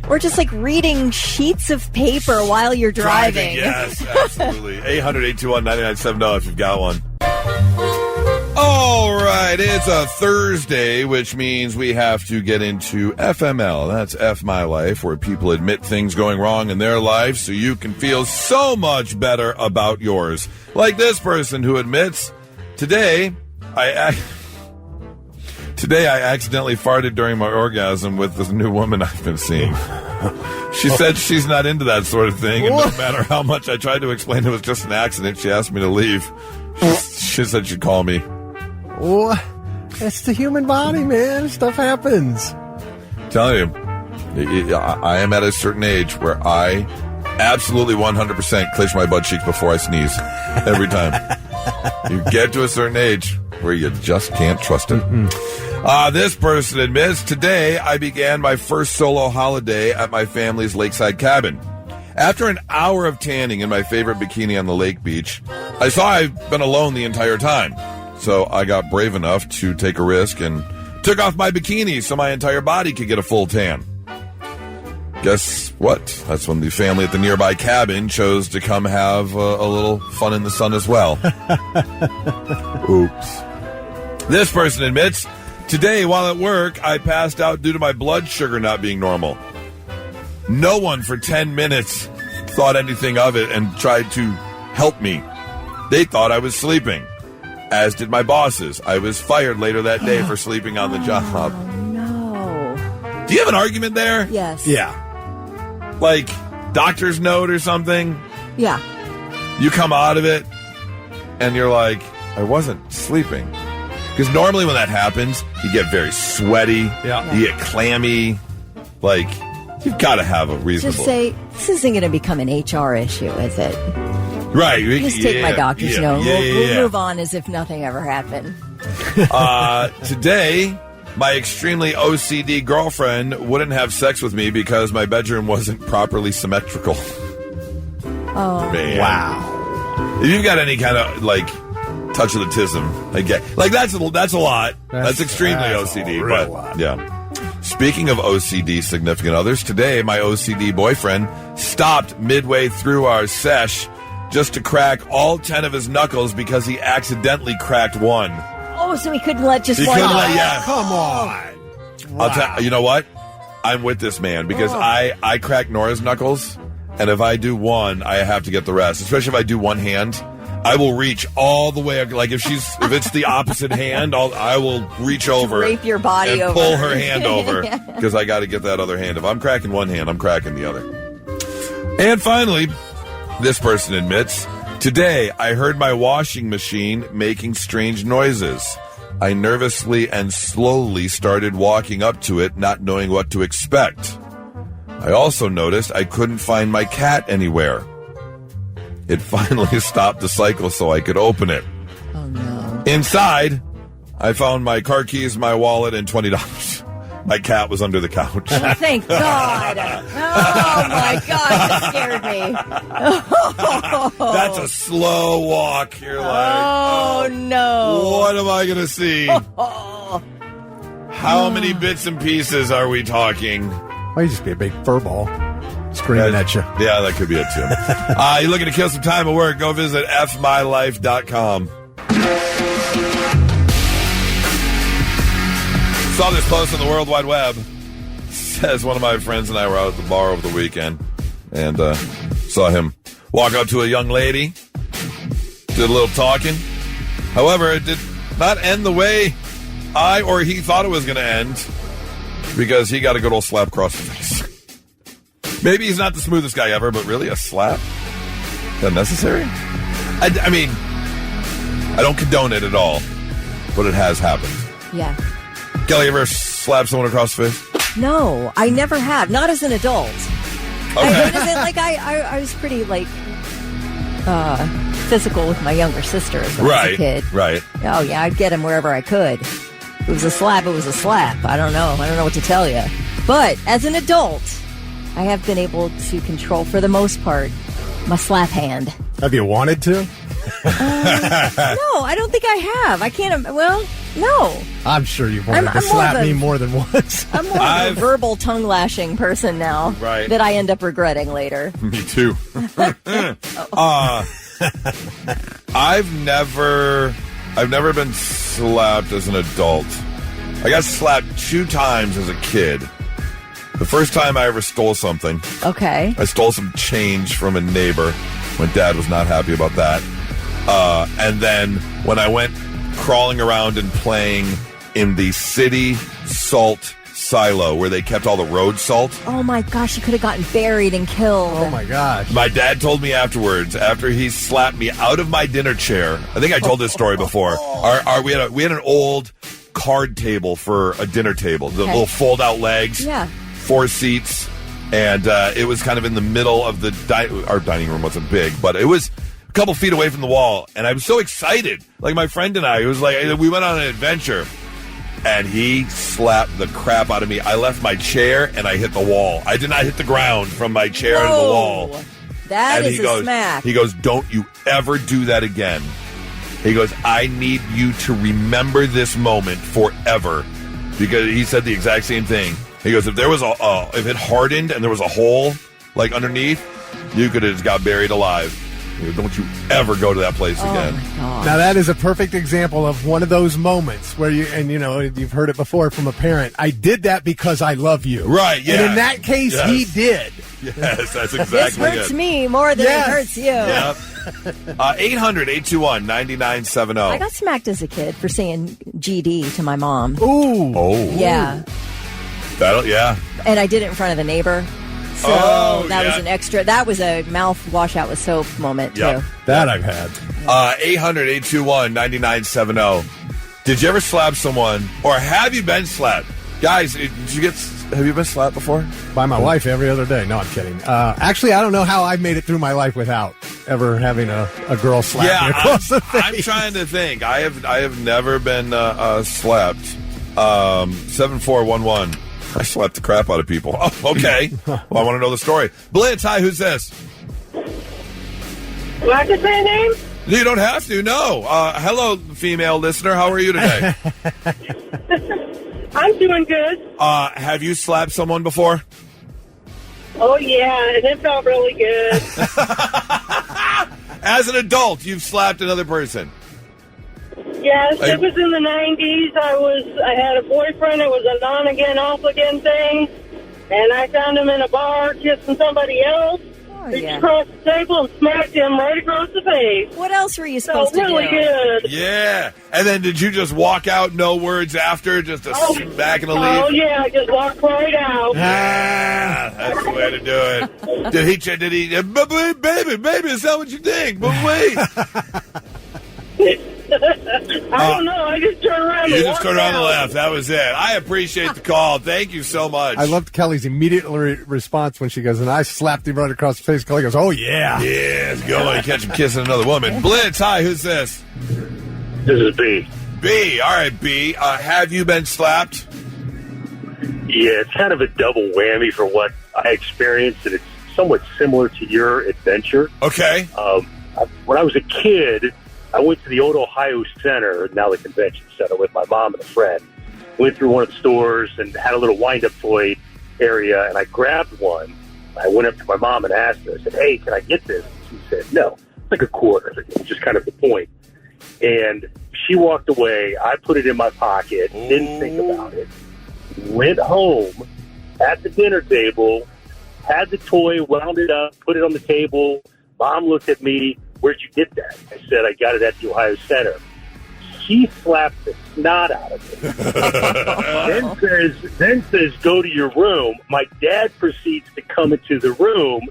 Or just like reading sheets of paper while you're driving. Yes, absolutely. 800-821-9970 if you've got one. All right, it's a Thursday, which means we have to get into FML. That's F My Life, where people admit things going wrong in their life so you can feel so much better about yours. Like this person who admits, today I accidentally farted during my orgasm with this new woman I've been seeing. She said she's not into that sort of thing, and no matter how much I tried to explain it was just an accident, she asked me to leave. She said she'd call me. Oh, it's the human body, man. Stuff happens. Telling you, I am at a certain age where I absolutely 100% clench my butt cheeks before I sneeze. Every time. You get to a certain age where you just can't trust it. This person admits, today I began my first solo holiday at my family's lakeside cabin. After an hour of tanning in my favorite bikini on the lake beach, I saw I've been alone the entire time. So I got brave enough to take a risk and took off my bikini so my entire body could get a full tan. Guess what? That's when the family at the nearby cabin chose to come have a little fun in the sun as well. Oops. This person admits, today while at work, I passed out due to my blood sugar not being normal. No one for 10 minutes thought anything of it and tried to help me. They thought I was sleeping, as did my bosses. I was fired later that day for sleeping on the job. No. Do you have an argument there? Yes. Yeah. Like, doctor's note or something? Yeah. You come out of it, and you're like, I wasn't sleeping. Because normally when that happens, you get very sweaty. Yeah. You get clammy. Like, you've got to have a reasonable... Just say, this isn't going to become an HR issue, is it? Right. Just take my doctor's note. Yeah, We'll move on as if nothing ever happened. Today, my extremely OCD girlfriend wouldn't have sex with me because my bedroom wasn't properly symmetrical. Oh. Man. Wow. If you've got any kind of, like, touch of the tism, I get... Like, that's a lot. That's extremely OCD. But lot. Yeah. Speaking of OCD significant others, today my OCD boyfriend stopped midway through our sesh just to crack all 10 of his knuckles because he accidentally cracked one. Oh, so he couldn't let just He one couldn't go. let, yeah. Come on. Wow. I'll tell you know what? I'm with this man because I crack Nora's knuckles, and if I do one, I have to get the rest. Especially if I do one hand, I will reach all the way. Like if it's the opposite hand, I will reach over, Drape your body and over. pull her hand over Yeah. because I got to get that other hand. If I'm cracking one hand, I'm cracking the other. And finally, this person admits, today I heard my washing machine making strange noises. I nervously and slowly started walking up to it, not knowing what to expect. I also noticed I couldn't find my cat anywhere. It finally stopped the cycle so I could open it. Oh, no. Inside, I found my car keys, my wallet, and $20. My cat was under the couch. Oh, thank God. Oh, my God, that scared me. That's a slow walk. You're like, Oh, no. what am I going to see? How many bits and pieces are we talking? Might just be a big fur ball screaming at you. Yeah, that could be it, too. You're looking to kill some time at work, go visit fmylife.com. Saw this post on the World Wide Web. Says one of my friends and I were out at the bar over the weekend and saw him walk up to a young lady, did a little talking. However, it did not end the way I or he thought it was going to end because he got a good old slap across the face. Maybe he's not the smoothest guy ever, but really a slap? Is that necessary? I mean, I don't condone it at all, but it has happened. Yeah. Kelly, you ever slap someone across the face? No, I never have. Not as an adult. Okay. I was pretty, physical with my younger sisters when I was a kid. Right. Oh, yeah, I'd get him wherever I could. If it was a slap, it was a slap. I don't know what to tell you. But as an adult, I have been able to control, for the most part, my slap hand. Have you wanted to? No, I don't think I have. I can't. Well, No. I'm sure you've wanted I'm to more slap of a- me more than once. I'm more of a verbal tongue lashing person now. Right. That I end up regretting later. Me too. I've never been slapped as an adult. I got slapped 2 times as a kid. The first time I ever stole something. Okay. I stole some change from a neighbor when Dad was not happy about that. And then when I went crawling around and playing in the city salt silo where they kept all the road salt. Oh my gosh, you could have gotten buried and killed. Oh my gosh. My dad told me afterwards, after he slapped me out of my dinner chair. I think I told this story before. We had an old card table for a dinner table, the little fold-out legs, 4 seats, and it was kind of in the middle of the our dining room wasn't big, but it was a couple feet away from the wall, and I was so excited. Like my friend and I, it was like we went on an adventure. And he slapped the crap out of me. I left my chair and I hit the wall. I did not hit the ground from my chair to the wall. That is a smack. He goes, don't you ever do that again. He goes, I need you to remember this moment forever. Because he said the exact same thing. He goes, if there was if it hardened and there was a hole like underneath, you could have just got buried alive. Don't you ever go to that place again. Now, that is a perfect example of one of those moments where you've heard it before from a parent. I did that because I love you. Right, yeah. And in that case, he did. Yes, that's exactly This hurts me more than it hurts you. Yep. 800-821-9970. I got smacked as a kid for saying GD to my mom. Ooh. Oh. Yeah. Yeah. And I did it in front of the neighbor. So that was an extra. That was a mouth washout with soap moment, too. That I've had. 800-821-9970. Did you ever slap someone, or have you been slapped? Guys, have you been slapped before? By my wife every other day. No, I'm kidding. Actually, I don't know how I've made it through my life without ever having a girl slap me across the face. I'm trying to think. I have never been slapped. 7411. I slapped the crap out of people. Oh, okay. Well, I want to know the story. Blitz, hi, who's this? Do I have to say a name? You don't have to, no. Hello, female listener. How are you today? I'm doing good. Have you slapped someone before? Oh, yeah, and it felt really good. As an adult, you've slapped another person. Yes, it was in the 90s. I had a boyfriend. It was an on-again, off-again thing. And I found him in a bar kissing somebody else. Reached across the table and smacked him right across the face. What else were you supposed to do? really good. Yeah. And then did you just walk out, no words after, just to smack and a leave? Oh, yeah, I just walked right out. Yeah, that's the way to do it. Did he, baby, is that what you think? But wait. I don't know. I just turned around and You just turned around and out. left. That was it. I appreciate the call. Thank you so much. I loved Kelly's immediate response when she goes, and I slapped him right across the face. Kelly goes, oh, yeah. Yeah, let's go and catch him kissing another woman. Blitz, hi, who's this? This is B. B. All right, B. Have you been slapped? Yeah, it's kind of a double whammy for what I experienced, and it's somewhat similar to your adventure. Okay. When I was a kid, I went to the old Ohio Center, now the convention center, with my mom and a friend. Went through one of the stores and had a little wind-up toy area, and I grabbed one. I went up to my mom and asked her, I said, hey, can I get this? She said, no, it's like a quarter. It was just kind of the point. And she walked away. I put it in my pocket, didn't think about it. Went home at the dinner table, had the toy, wound it up, put it on the table. Mom looked at me. Where'd you get that? I said, I got it at the Ohio Center. She slapped the snot out of me. then says, go to your room. My dad proceeds to come into the room,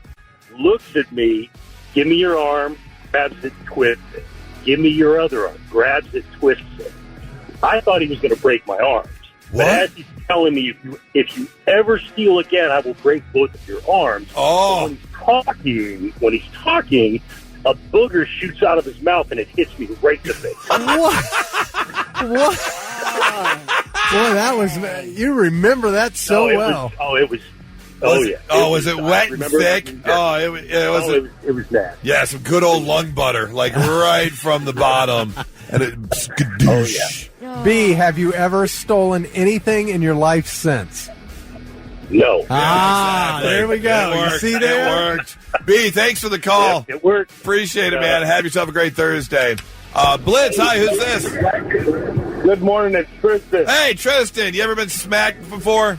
looks at me, give me your arm, grabs it, twists it. Give me your other arm, grabs it, twists it. I thought he was going to break my arms. What? But as he's telling me, if you ever steal again, I will break both of your arms. Oh. But when he's talking, a booger shoots out of his mouth and it hits me right in the face. What? Boy, that was... You remember that so well. Was it wet and thick? It was nasty. Yeah, some good old lung butter, like right from the bottom. And it... Oh, yeah. B, have you ever stolen anything in your life since? No. Exactly. There we go. It worked. You see there? It worked. B, thanks for the call. It worked. Appreciate it, man. Have yourself a great Thursday. Blitz, hi, who's this? Good morning, it's Tristan. Hey, Tristan, you ever been smacked before?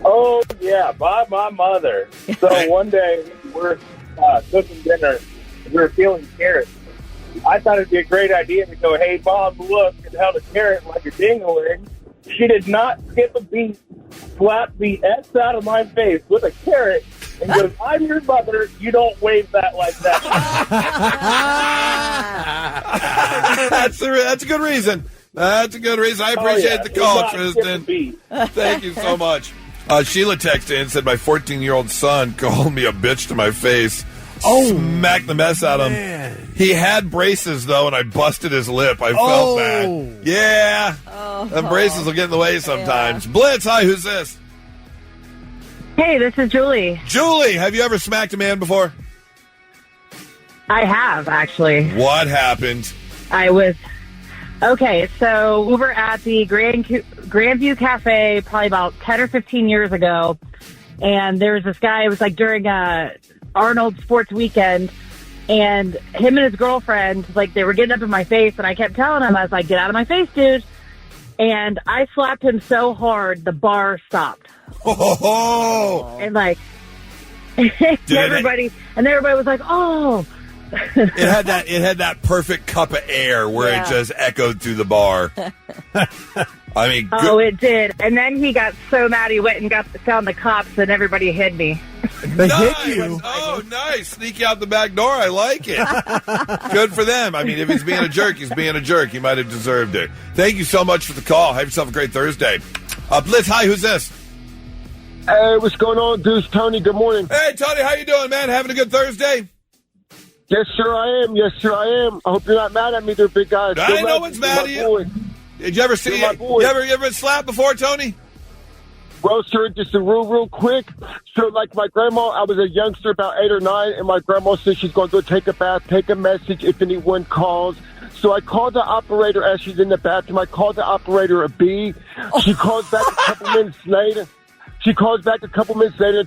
Oh, yeah, by my mother. So one day, we're cooking dinner, and we were peeling carrots. I thought it'd be a great idea to go, hey, Bob, look, and held a carrot like a ding-a-ling. She did not skip a beat, slapped the S out of my face with a carrot, and goes, I'm your mother, you don't wave that like that. That's a good reason. That's a good reason. I appreciate the call, Tristan. Thank you so much. Sheila texted in and said my 14-year-old son called me a bitch to my face. Smacked the mess out of him. He had braces, though, and I busted his lip. I felt bad. Yeah. Them braces will get in the way sometimes. Yeah. Blitz, hi, who's this? Hey, this is Julie. Julie, have you ever smacked a man before? I have, actually. What happened? Okay, so we were at the Grandview Cafe probably about 10 or 15 years ago, and there was this guy, it was like during Arnold Sports Weekend, and him and his girlfriend, like, they were getting up in my face, and I kept telling him, I was like, get out of my face, dude. And I slapped him so hard, the bar stopped. Oh! And, like, everybody was like, oh. It had that perfect cup of air where it just echoed through the bar. I mean, it did. And then he got so mad he went and found the cops, and everybody hid me. They hit you. Oh, nice. Sneak out the back door. I like it. Good for them. I mean, if he's being a jerk, he's being a jerk. He might have deserved it. Thank you so much for the call. Have yourself a great Thursday. Blitz, hi, who's this? Hey, what's going on, Deuce? Tony, good morning. Hey, Tony, how you doing, man? Having a good Thursday? Yes, sir, I am. Yes, sir, I am. I hope you're not mad at me. They're big guys. I know one's mad at you. Did you ever see it? You ever been slapped before, Tony? Well, sir, just real quick. So, like my grandma, I was a youngster, about 8 or 9, and my grandma said she's going to go take a bath, take a message if anyone calls. So I called the operator as she's in the bathroom. I called the operator a B. She calls back a couple minutes later. And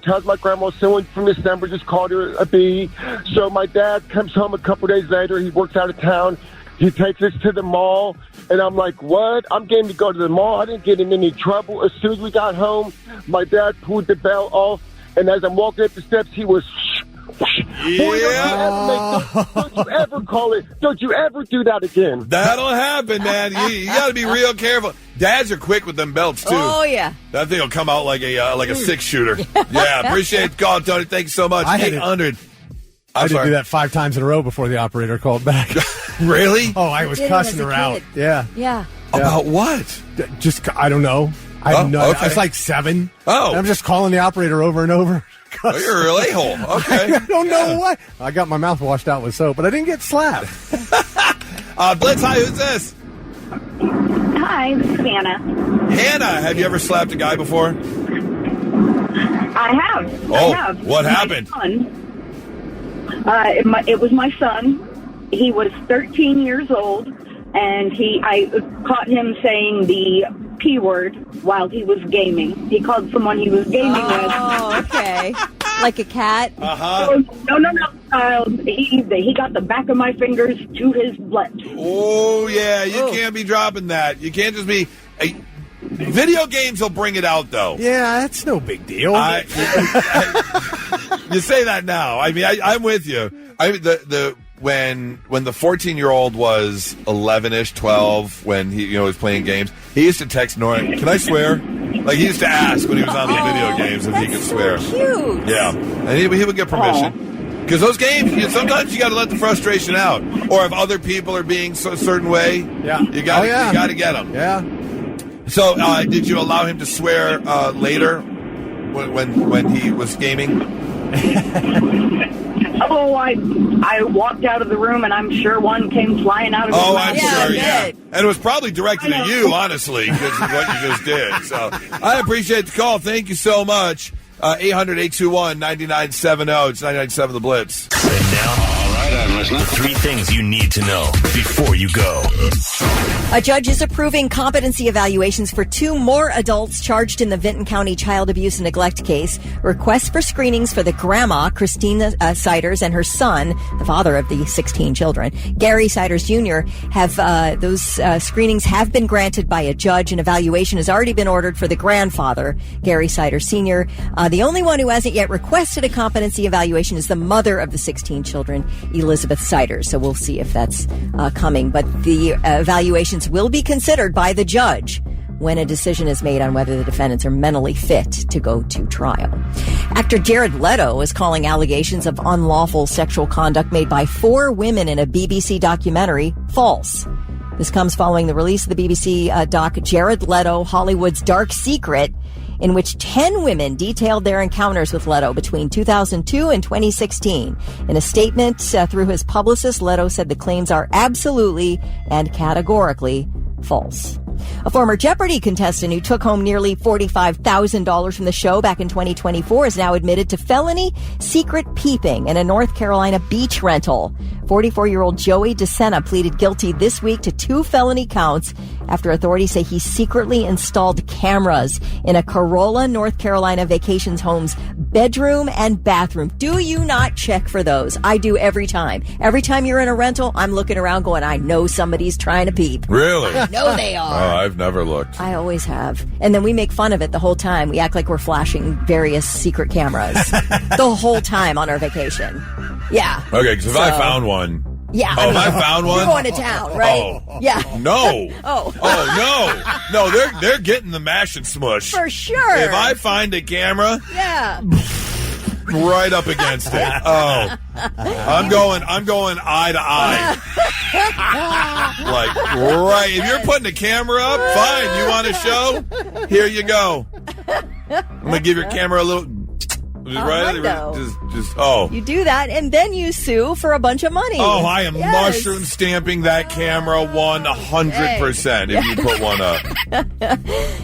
tells my grandma someone from this number just called her a B. So my dad comes home a couple days later. He works out of town. He takes us to the mall. And I'm like, what? I'm game to go to the mall. I didn't get in any trouble. As soon as we got home, my dad pulled the belt off. And as I'm walking up the steps, he was... Yeah. Don't you ever call it. Don't you ever do that again. That'll happen, man. You got to be real careful. Dads are quick with them belts, too. Oh, yeah. That thing will come out like a 6-shooter. Yeah, appreciate the call, Tony. Thank you so much. I had 800. I had to do that 5 times in a row before the operator called back. Really? Oh, I was cussing her out. Yeah. About what? Just, I don't know. I have no idea. I was like 7. Oh. And I'm just calling the operator over and over. Oh, you're a real a-hole. Okay. I don't know what. I got my mouth washed out with soap, but I didn't get slapped. Blitz, hi, who's this? Hi, this is Hannah. Hannah, have you ever slapped a guy before? I have. Oh, I have. What happened? It was my son. He was 13 years old, and I caught him saying the P word while he was gaming. He called someone he was gaming with. Oh, okay. Like a cat? Uh-huh. No. He got the back of my fingers to his lips. Oh, yeah. You can't be dropping that. You can't just be... Video games will bring it out, though. Yeah, that's no big deal. You say that now. I mean, I'm with you. When the 14-year-old was 11-ish, 12, when he was playing games, he used to text Nora, "Can I swear?" Like, he used to ask when he was on the video games if he could swear. Cute. Yeah, and he would get permission. Because those games, sometimes you got to let the frustration out. Or if other people are being a certain way, you got to get them. Yeah. So, did you allow him to swear later when he was gaming? Oh, I walked out of the room, and I'm sure one came flying out of his mouth. I'm sure, yeah. And it was probably directed at you, honestly, because of what you just did. So I appreciate the call. Thank you so much. 800-821-9970. It's 99.7 The Blitz. And now, all right, The 3 things you need to know before you go. A judge is approving competency evaluations for 2 more adults charged in the Vinton County child abuse and neglect case. Requests for screenings for the grandma, Christina Siders, and her son, the father of the 16 children, Gary Siders Jr., have those screenings have been granted by a judge. An evaluation has already been ordered for the grandfather, Gary Siders Sr. The only one who hasn't yet requested a competency evaluation is the mother of the 16 children, Elizabeth Siders. So we'll see if that's coming. But the evaluations will be considered by the judge when a decision is made on whether the defendants are mentally fit to go to trial. Actor Jared Leto is calling allegations of unlawful sexual conduct made by 4 women in a BBC documentary false. This comes following the release of the BBC doc Jared Leto, Hollywood's Dark Secret, in which 10 women detailed their encounters with Leto between 2002 and 2016. In a statement through his publicist, Leto said the claims are absolutely and categorically false. A former Jeopardy contestant who took home nearly $45,000 from the show back in 2024 is now admitted to felony secret peeping in a North Carolina beach rental. 44-year-old Joey DeSena pleaded guilty this week to 2 felony counts after authorities say he secretly installed cameras in a Corolla, North Carolina vacations home's bedroom and bathroom. Do you not check for those? I do every time. Every time you're in a rental, I'm looking around going, I know somebody's trying to peep. Really? I know they are. Oh, I've never looked. I always have. And then we make fun of it the whole time. We act like we're flashing various secret cameras the whole time on our vacation. Yeah. Okay, because if I found one. Yeah. Oh, if I found one? You're going to town, right? Oh. Yeah. No. Oh, no. No, they're getting the mash and smush. for sure. If I find a camera, Yeah. right up against it. Oh. I'm going eye to eye. Like, right. If you're putting a camera up, fine. You want a show? Here you go. I'm going to give your camera a little... You do that, and then you sue for a bunch of money. Oh, I am mushroom stamping that camera 100% if you put one up.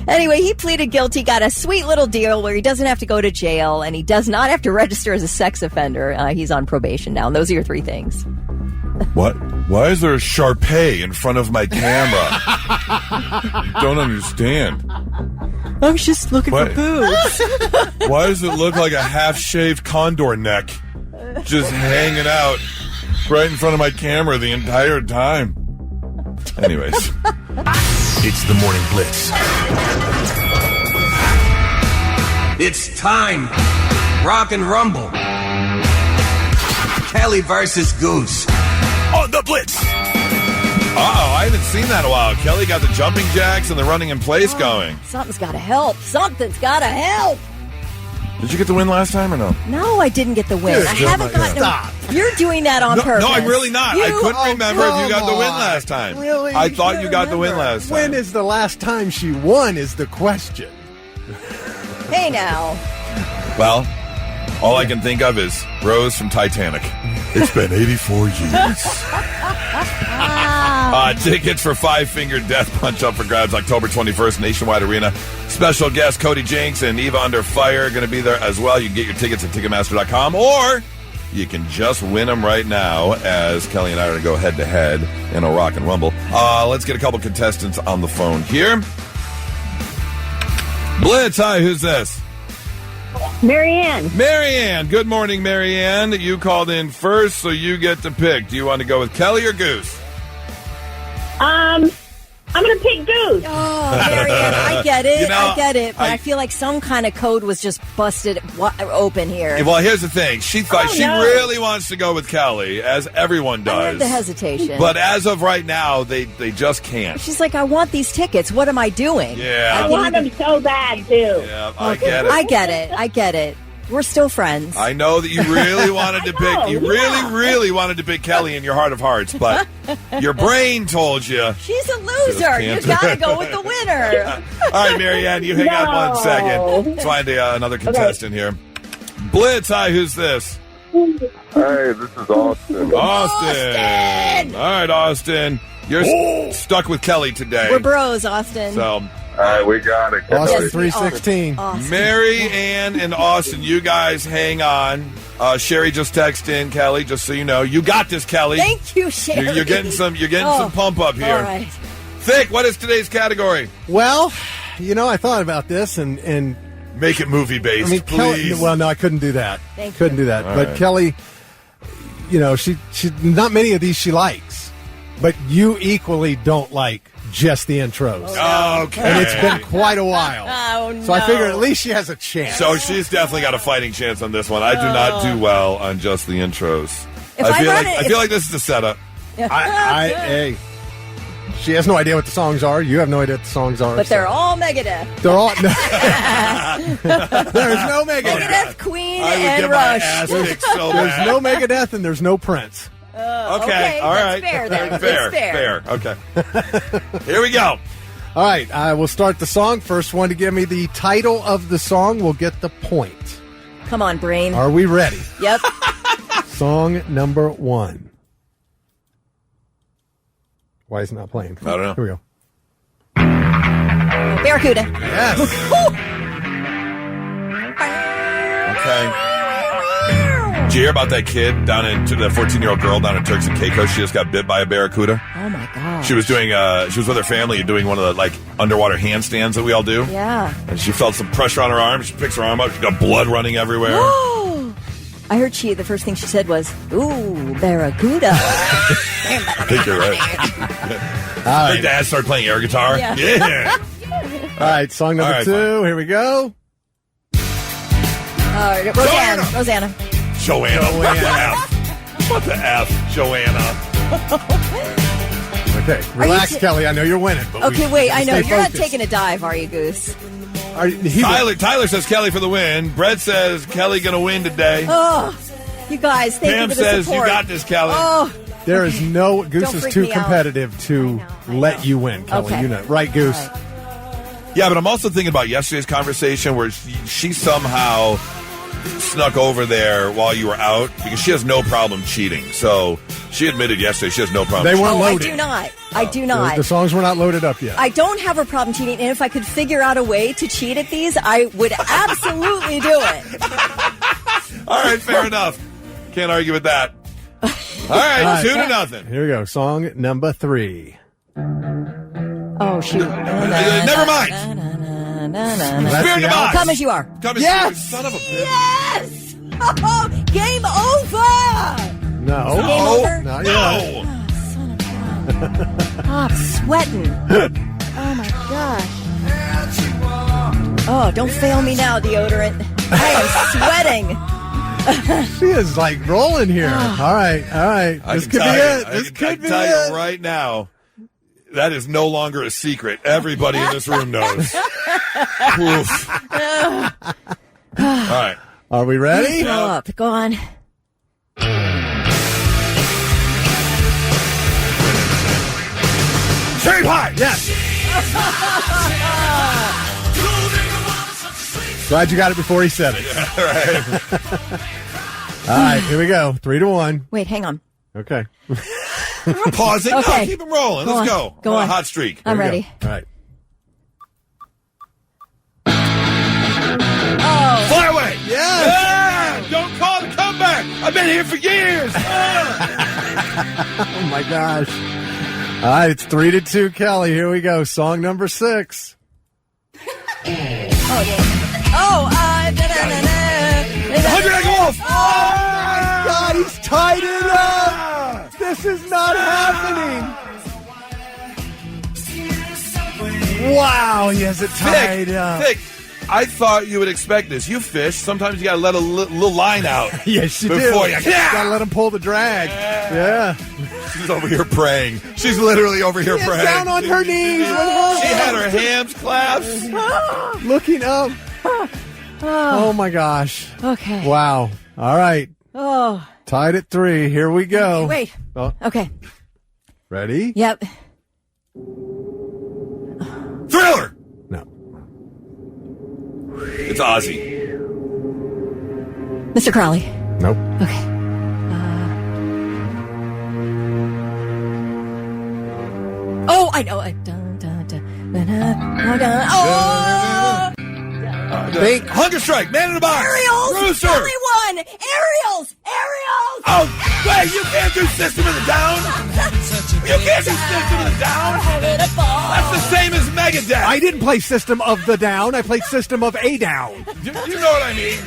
Anyway, he pleaded guilty, got a sweet little deal where he doesn't have to go to jail, and he does not have to register as a sex offender. He's on probation now, and those are your 3 things. What? Why is there a Shar-Pei in front of my camera? Don't understand. I was just looking for boobs. Why does it look like a half-shaved condor neck just hanging out right in front of my camera the entire time? Anyways. It's the Morning Blitz. It's time. Rock and rumble. Kelly versus Goose. On the Blitz. Uh-oh, I haven't seen that in a while. Kelly got the jumping jacks and the running in place going. Something's got to help. Something's got to help. Did you get the win last time or no? No, I didn't get the win. Dude, I haven't gotten stop. You're doing that on purpose. No, I'm really not. I couldn't remember if you got the win last time. Really? I thought you got the win last time. When is the last time she won is the question. Hey, now. Well, all I can think of is Rose from Titanic. It's been 84 years. Tickets for Five Finger Death Punch up for grabs October 21st, Nationwide Arena. Special guest Cody Jinks and Eva Under Fire are going to be there as well. You can get your tickets at Ticketmaster.com, or you can just win them right now as Kelly and I are going to go head-to-head in a Rock and Rumble. Let's get a couple contestants on the phone here. Blitz, hi, who's this? Marianne. Marianne. Good morning, Marianne. You called in first, so you get to pick. Do you want to go with Kelly or Goose? I'm going to pick Goose. Oh, Marianne, I get it. You know, I get it. But I feel like some kind of code was just busted open here. Well, here's the thing. She thought she really wants to go with Kelly, as everyone does. I had the hesitation. But as of right now, they just can't. She's like, I want these tickets. What am I doing? Yeah. I want them so bad, too. Yeah, I get it. I get it. We're still friends. I know that you really wanted to pick. You really wanted to pick Kelly in your heart of hearts, but your brain told you. She's a loser. You got to go with the winner. Yeah. All right, Marianne, you hang on 1 second. Let's find another contestant here. Blitz, hi, who's this? Hey, this is Austin. Austin. All right, Austin. You're stuck with Kelly today. We're bros, Austin. So We got it. Austin 316. Awesome. Mary Ann and Austin, you guys hang on. Sherry just texted in, Kelly, just so you know. You got this, Kelly. Thank you, Sherry. You're getting some pump up here. All right. Thick, what is today's category? Well, I thought about this and make it movie based. I mean, please. Kelly, well, no, I couldn't do that. Couldn't do that. All but right. Kelly, she not many of these she likes, but you equally don't like just the intros. Okay. And it's been quite a while. Oh, no. So I figure at least she has a chance. So she's definitely got a fighting chance on this one. I do not do well on just the intros. I feel like this is a setup. Hey, she has no idea what the songs are. You have no idea what the songs are. But they're all Megadeth. They're all. There's no Megadeth. Megadeth, Queen, I would and get my Rush. ass kicked so There's bad. no Megadeth and there's no Prince. Okay, all right. That's fair, then. Fair, That's fair. Okay. Here we go. All right, we'll start the song. First one to give me the title of the song will get the point. Come on, brain. Are we ready? Yep. Song number 1. Why is it not playing? I don't know. Here we go. Barracuda. Yes. Okay. Did you hear about that kid the 14-year-old girl down in Turks and Caicos? She just got bit by a barracuda. Oh, my God. She was with her family doing one of the underwater handstands that we all do. Yeah. And she felt some pressure on her arm. She picks her arm up. She got blood running everywhere. I heard the first thing she said was, ooh, barracuda. I think you're right. All Hey, right. Dad started playing air guitar. Yeah. All right, song number All right, 2. fine. Here we go. Rosanna. Joanna. What the F? Joanna. Okay, relax, Kelly. I know you're winning. But Okay, wait, I know. stay You're not focused. taking a dive, are you, Goose? Tyler says Kelly for the win. Brett says Kelly going to win today. Oh, you guys, thank Pam you for the says support. you got this, Kelly. Oh, There is no Goose Don't is freak too me out. competitive to let you win, Kelly. Okay. You know, right, Goose? All Yeah, but I'm also thinking about yesterday's conversation where she somehow snuck over there while you were out because she has no problem cheating. So she admitted yesterday she has no problem. They weren't I loaded. do not. I do not. The songs were not loaded up yet. I don't have a problem cheating, and if I could figure out a way to cheat at these, I would absolutely do it. All right, fair enough. Can't argue with that. All right, 2-0. Here we go. Song number 3. Oh, shoot. Never mind. Spirit of Oz. Come as you are. Come as Yes! you are, son of a bitch. Yes! Oh, game over! No. Game over? Not No. yet. Oh, I'm sweating. Oh, my gosh. Oh, don't fail me now, deodorant. I am sweating. She is rolling here. All right. I This can could be tell you- it. This I could can be tell it. you right now, that is no longer a secret. Everybody in this room knows. Oof. All right. Are we ready? Throw up. Go on. Cherry pie. Yes. Glad you got it before he said it. All right, here we go. 3-1. Wait, hang on. Okay. Pause it. Okay. No, keep them rolling. Go Let's on. go. Go On on. a hot streak. I'm Here we ready. go. All right. Oh, Fly away. Yes. Yeah! Don't call the comeback. I've been here for years. Oh my gosh. All right, it's 3-2, Kelly. Here we go. Song number 6. Oh, 100 egg wolf. Oh my God, he's tied it up. This is not happening. Wow, he has it tied up. Thick. I thought you would expect this. You fish. Sometimes you got to let a little line out. Yes, you before do. you Gotta let him pull the drag. Yeah. She's over here praying. She's literally over here She is praying. down on her knees. She had her hands clasped. Looking up. Oh my gosh. okay. Wow. All right. Oh, Tied at 3. Here we go. wait. Oh, Okay. ready? Yep. Thriller. No. It's Ozzy. Mr. Crowley. Nope. Okay. Oh, I know. Hunger strike, man in the box. Aerials! Rooster. Only one! Aerials! Aerials! Oh, wait, you can't do System of the Down? You can't do System of the Down? That's the same as Megadeth. I didn't play System of the Down. I played System of a Down. You know what I mean?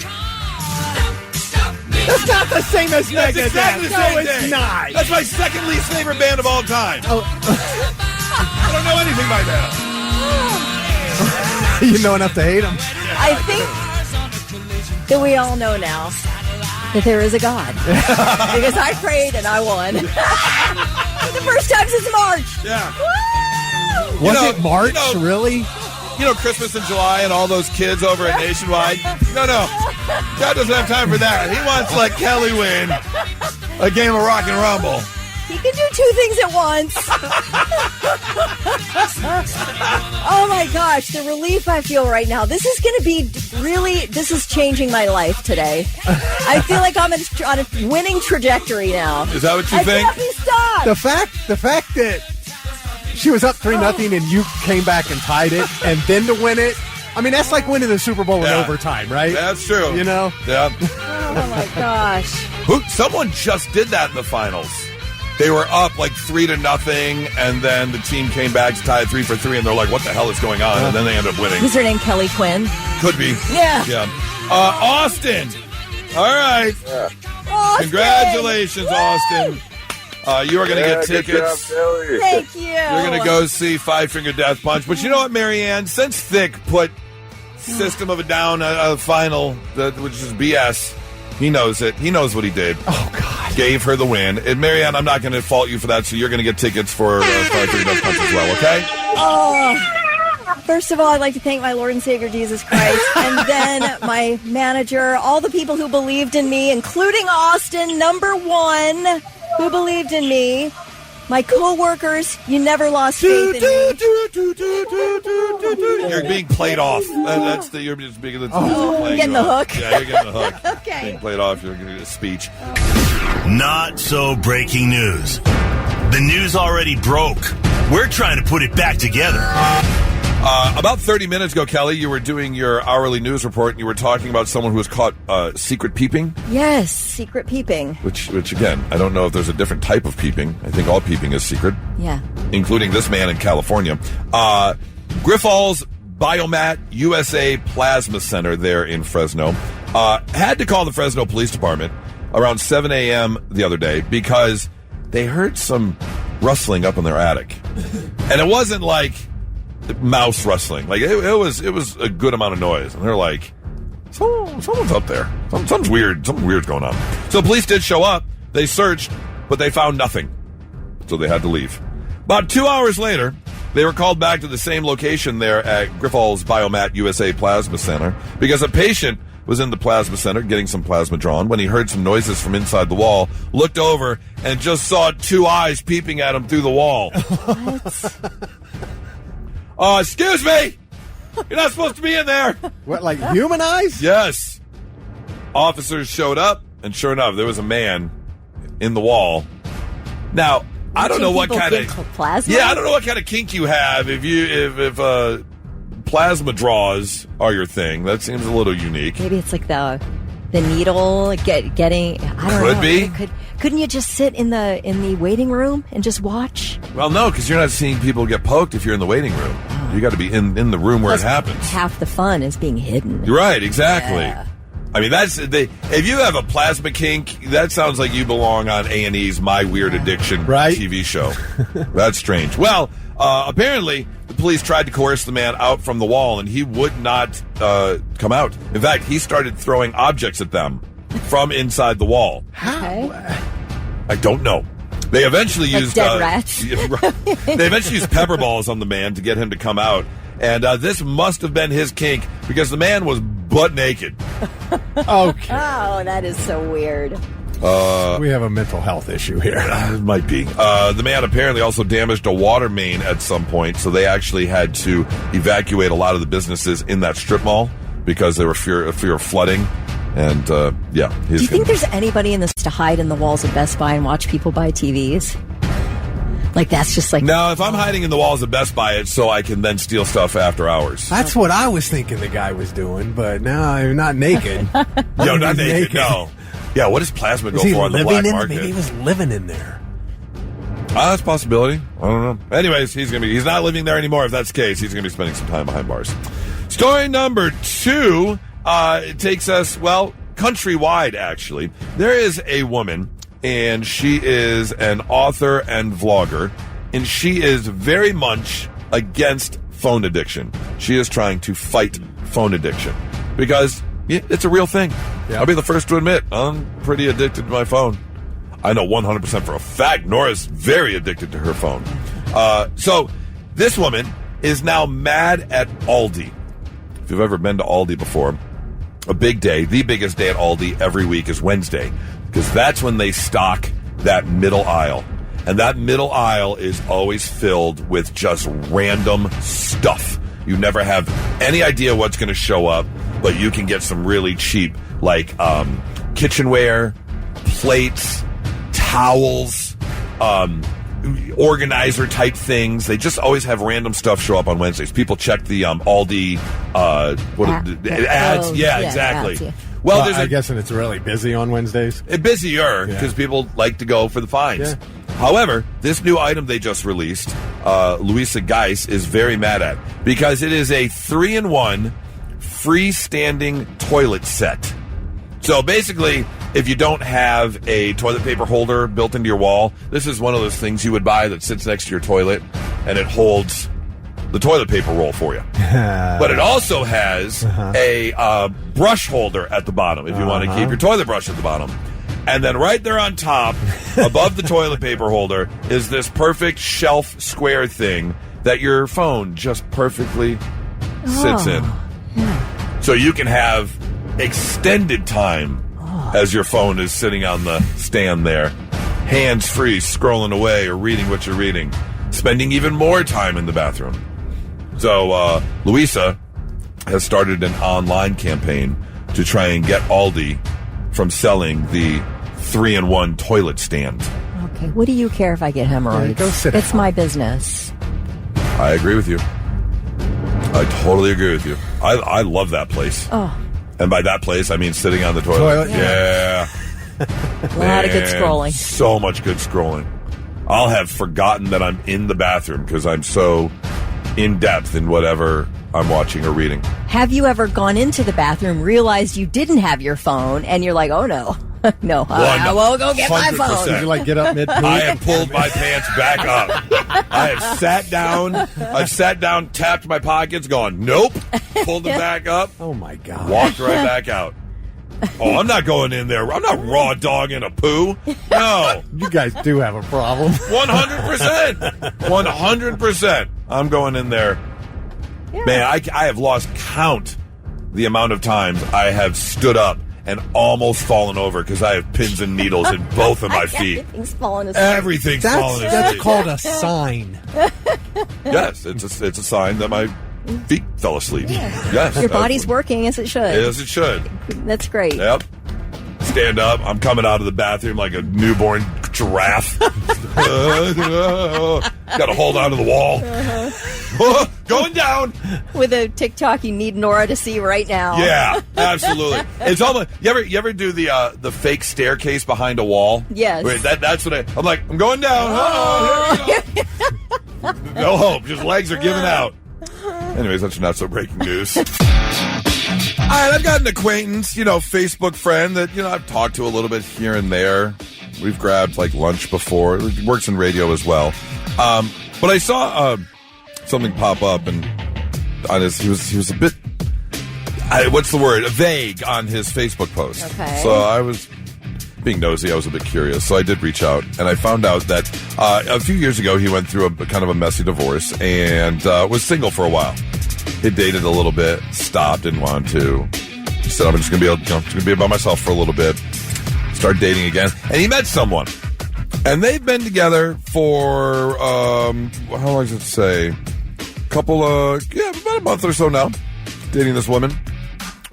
That's not the same as That's Megadeth. exactly the same no, thing. it's not. That's my second least favorite band of all time. Oh. I don't know anything by them. You know enough to hate them. I think that we all know now that there is a God. Because I prayed and I won. The first time since March. Yeah. Woo! Was it March, really? You know, Christmas in July and all those kids over at Nationwide? No. God doesn't have time for that. He wants to let Kelly win a game of rock and rumble. He can do two things at once. Oh my gosh, the relief I feel right now. This is going to be this is changing my life today. I feel like I'm on a winning trajectory now. Is that what you think? Can't be stopped. The fact that she was up 3-0 and you came back and tied it and then to win it. I mean, that's like winning the Super Bowl in overtime, right? That's true. You know? Yeah. Oh my gosh. Someone just did that in the finals. They were up like 3-0, and then the team came back to tie 3-for-3, and they're like, what the hell is going on? And then they end up winning. Is her name Kelly Quinn? Could be. Yeah. Austin. All right. Austin. Congratulations, Austin. You are going to get tickets. Thank you. You're going to go see Five Finger Death Punch. But you know what, Marianne? Since Thick put System of a Down final, which is BS, he knows it. He knows what he did. Oh, God. Gave her the win. And Marianne, I'm not going to fault you for that, so you're going to get tickets for Five Finger Death Punch as well, okay? Oh. First of all, I'd like to thank my Lord and Savior Jesus Christ, and then my manager, all the people who believed in me, including Austin, number one, who believed in me. My co-workers, you never lost faith in me. You're being played off. You're just being you're getting the hook. Yeah, you're getting the hook. Okay. Being played off. You're getting a speech. Not so breaking news. The news already broke. We're trying to put it back together. About 30 minutes ago, Kelly, you were doing your hourly news report, and you were talking about someone who was caught secret peeping. Yes, secret peeping. Which again, I don't know if there's a different type of peeping. I think all peeping is secret. Yeah. Including this man in California. Grifols Biomat USA Plasma Center there in Fresno had to call the Fresno Police Department around 7 a.m. the other day because they heard some rustling up in their attic. And it wasn't like mouse rustling. Like it was a good amount of noise. And they're like, someone's up there. Something's weird. Something weird's going on. So the police did show up. They searched, but they found nothing. So they had to leave. About 2 hours later, they were called back to the same location there at Grifols Biomat USA Plasma Center because a patient was in the plasma center getting some plasma drawn when he heard some noises from inside the wall, looked over, and just saw two eyes peeping at him through the wall. What? Excuse me! You're not supposed to be in there! What, like human eyes? Yes. Officers showed up, and sure enough, there was a man in the wall. Now, I don't know what kind of plasma. Yeah, I don't know what kind of kink you have if plasma draws are your thing. That seems a little unique. Maybe it's like the needle getting. I don't know. Could be. Couldn't you just sit in the waiting room and just watch? Well, no, because you're not seeing people get poked if you're in the waiting room. Oh. You got to be in the room where it happens. Half the fun is being hidden. You're right, exactly. Yeah. I mean, if you have a plasma kink, that sounds like you belong on A&E's My Weird Addiction TV show. That's strange. Well, apparently, the police tried to coerce the man out from the wall, and he would not come out. In fact, he started throwing objects at them from inside the wall. How? I don't know. They eventually used dead rats. They eventually used pepper balls on the man to get him to come out. And this must have been his kink because the man was butt naked. Okay. Oh, that is so weird. We have a mental health issue here. It might be. The man apparently also damaged a water main at some point, so they actually had to evacuate a lot of the businesses in that strip mall because they were fear of flooding. And, Do you think there's anybody in this to hide in the walls of Best Buy and watch people buy TVs? Like, that's just like... No, if I'm hiding in the walls of Best Buy, it's so I can then steal stuff after hours. That's what I was thinking the guy was doing, but no, I'm not naked. Yo, not naked, no. Yeah, what does plasma go for on the black market? Maybe he was living in there. That's a possibility. I don't know. Anyways, he's not living there anymore. If that's the case, he's going to be spending some time behind bars. Story number 2 it takes us, well, countrywide, actually. There is a woman, and she is an author and vlogger, and she is very much against phone addiction. She is trying to fight phone addiction because it's a real thing. Yeah. I'll be the first to admit, I'm pretty addicted to my phone. I know 100% for a fact Nora's very addicted to her phone. So this woman is now mad at Aldi. If you've ever been to Aldi before, a big day, the biggest day at Aldi every week is Wednesday, because that's when they stock that middle aisle. And that middle aisle is always filled with just random stuff. You never have any idea what's going to show up, but you can get some really cheap, like kitchenware, plates, towels, organizer type things. They just always have random stuff show up on Wednesdays. People check the Aldi ads. Yeah, exactly. Ads, yeah. Well, I guess it's really busy on Wednesdays. Busier because people like to go for the finds. Yeah. However, this new item they just released, Louisa Geis is very mad at because it is a 3-in-1 freestanding toilet set. So basically, if you don't have a toilet paper holder built into your wall, this is one of those things you would buy that sits next to your toilet, and it holds the toilet paper roll for you. But it also has a brush holder at the bottom if you want to keep your toilet brush at the bottom. And then right there on top, above the toilet paper holder, is this perfect shelf square thing that your phone just perfectly sits in. Yeah. So you can have extended time as your phone is sitting on the stand there, hands-free, scrolling away or reading what you're reading, spending even more time in the bathroom. So Louisa has started an online campaign to try and get Aldi from selling the 3-in-1 toilet stand. Okay, what do you care if I get hemorrhoids? Go sit It's down. my business. I agree with you. I totally agree with you. I love that place. Oh. And by that place, I mean sitting on the toilet. Yeah. A lot of good scrolling. So much good scrolling. I'll have forgotten that I'm in the bathroom because I'm so in-depth in whatever I'm watching or reading. Have you ever gone into the bathroom, realized you didn't have your phone, and you're like, oh no. No, I won't go get my phone. Did you like get up mid-poop? I have pulled my pants back up. I have sat down, tapped my pockets, gone, nope, pulled them back up. Oh my God. Walked right back out. Oh, I'm not going in there. I'm not raw dogging a poo. No. You guys do have a problem. 100%. 100%. I'm going in there. Yeah. Man, I have lost count the amount of times I have stood up and almost fallen over because I have pins and needles in both of my feet. Everything's falling asleep. Everything's falling asleep. That's called a sign. Yes, it's a sign that my feet fell asleep. Yeah. Yes. Your body's working as it should. As it should. That's great. Yep. Stand up. I'm coming out of the bathroom like a newborn giraffe. Got to hold on to the wall. Going down. With a TikTok you need Nora to see right now. Yeah, absolutely. It's almost you ever do the fake staircase behind a wall? Yes. Wait, that's what I'm like. I'm going down. Oh, here we go. No hope. Just legs are giving out. Anyways, that's not so breaking news. All right, I've got an acquaintance, Facebook friend that, I've talked to a little bit here and there. We've grabbed, lunch before. He works in radio as well. But I saw something pop up, and on he was a bit, what's the word? Vague on his Facebook post. Okay. So I was being nosy. I was a bit curious. So I did reach out, and I found out that a few years ago he went through a kind of a messy divorce and was single for a while. He dated a little bit, stopped, didn't want to. He said, I'm just going to be by myself for a little bit. Start dating again. And he met someone. And they've been together for, how long does it say? About a month or so now, dating this woman.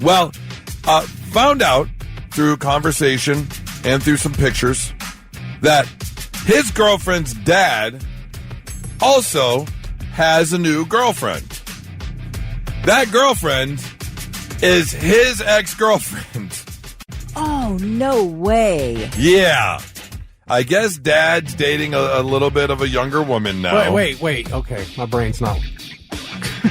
Well, found out through conversation and through some pictures that his girlfriend's dad also has a new girlfriend. That girlfriend is his ex-girlfriend. Oh, no way. Yeah. I guess Dad's dating a little bit of a younger woman now. Wait. Okay, my brain's not.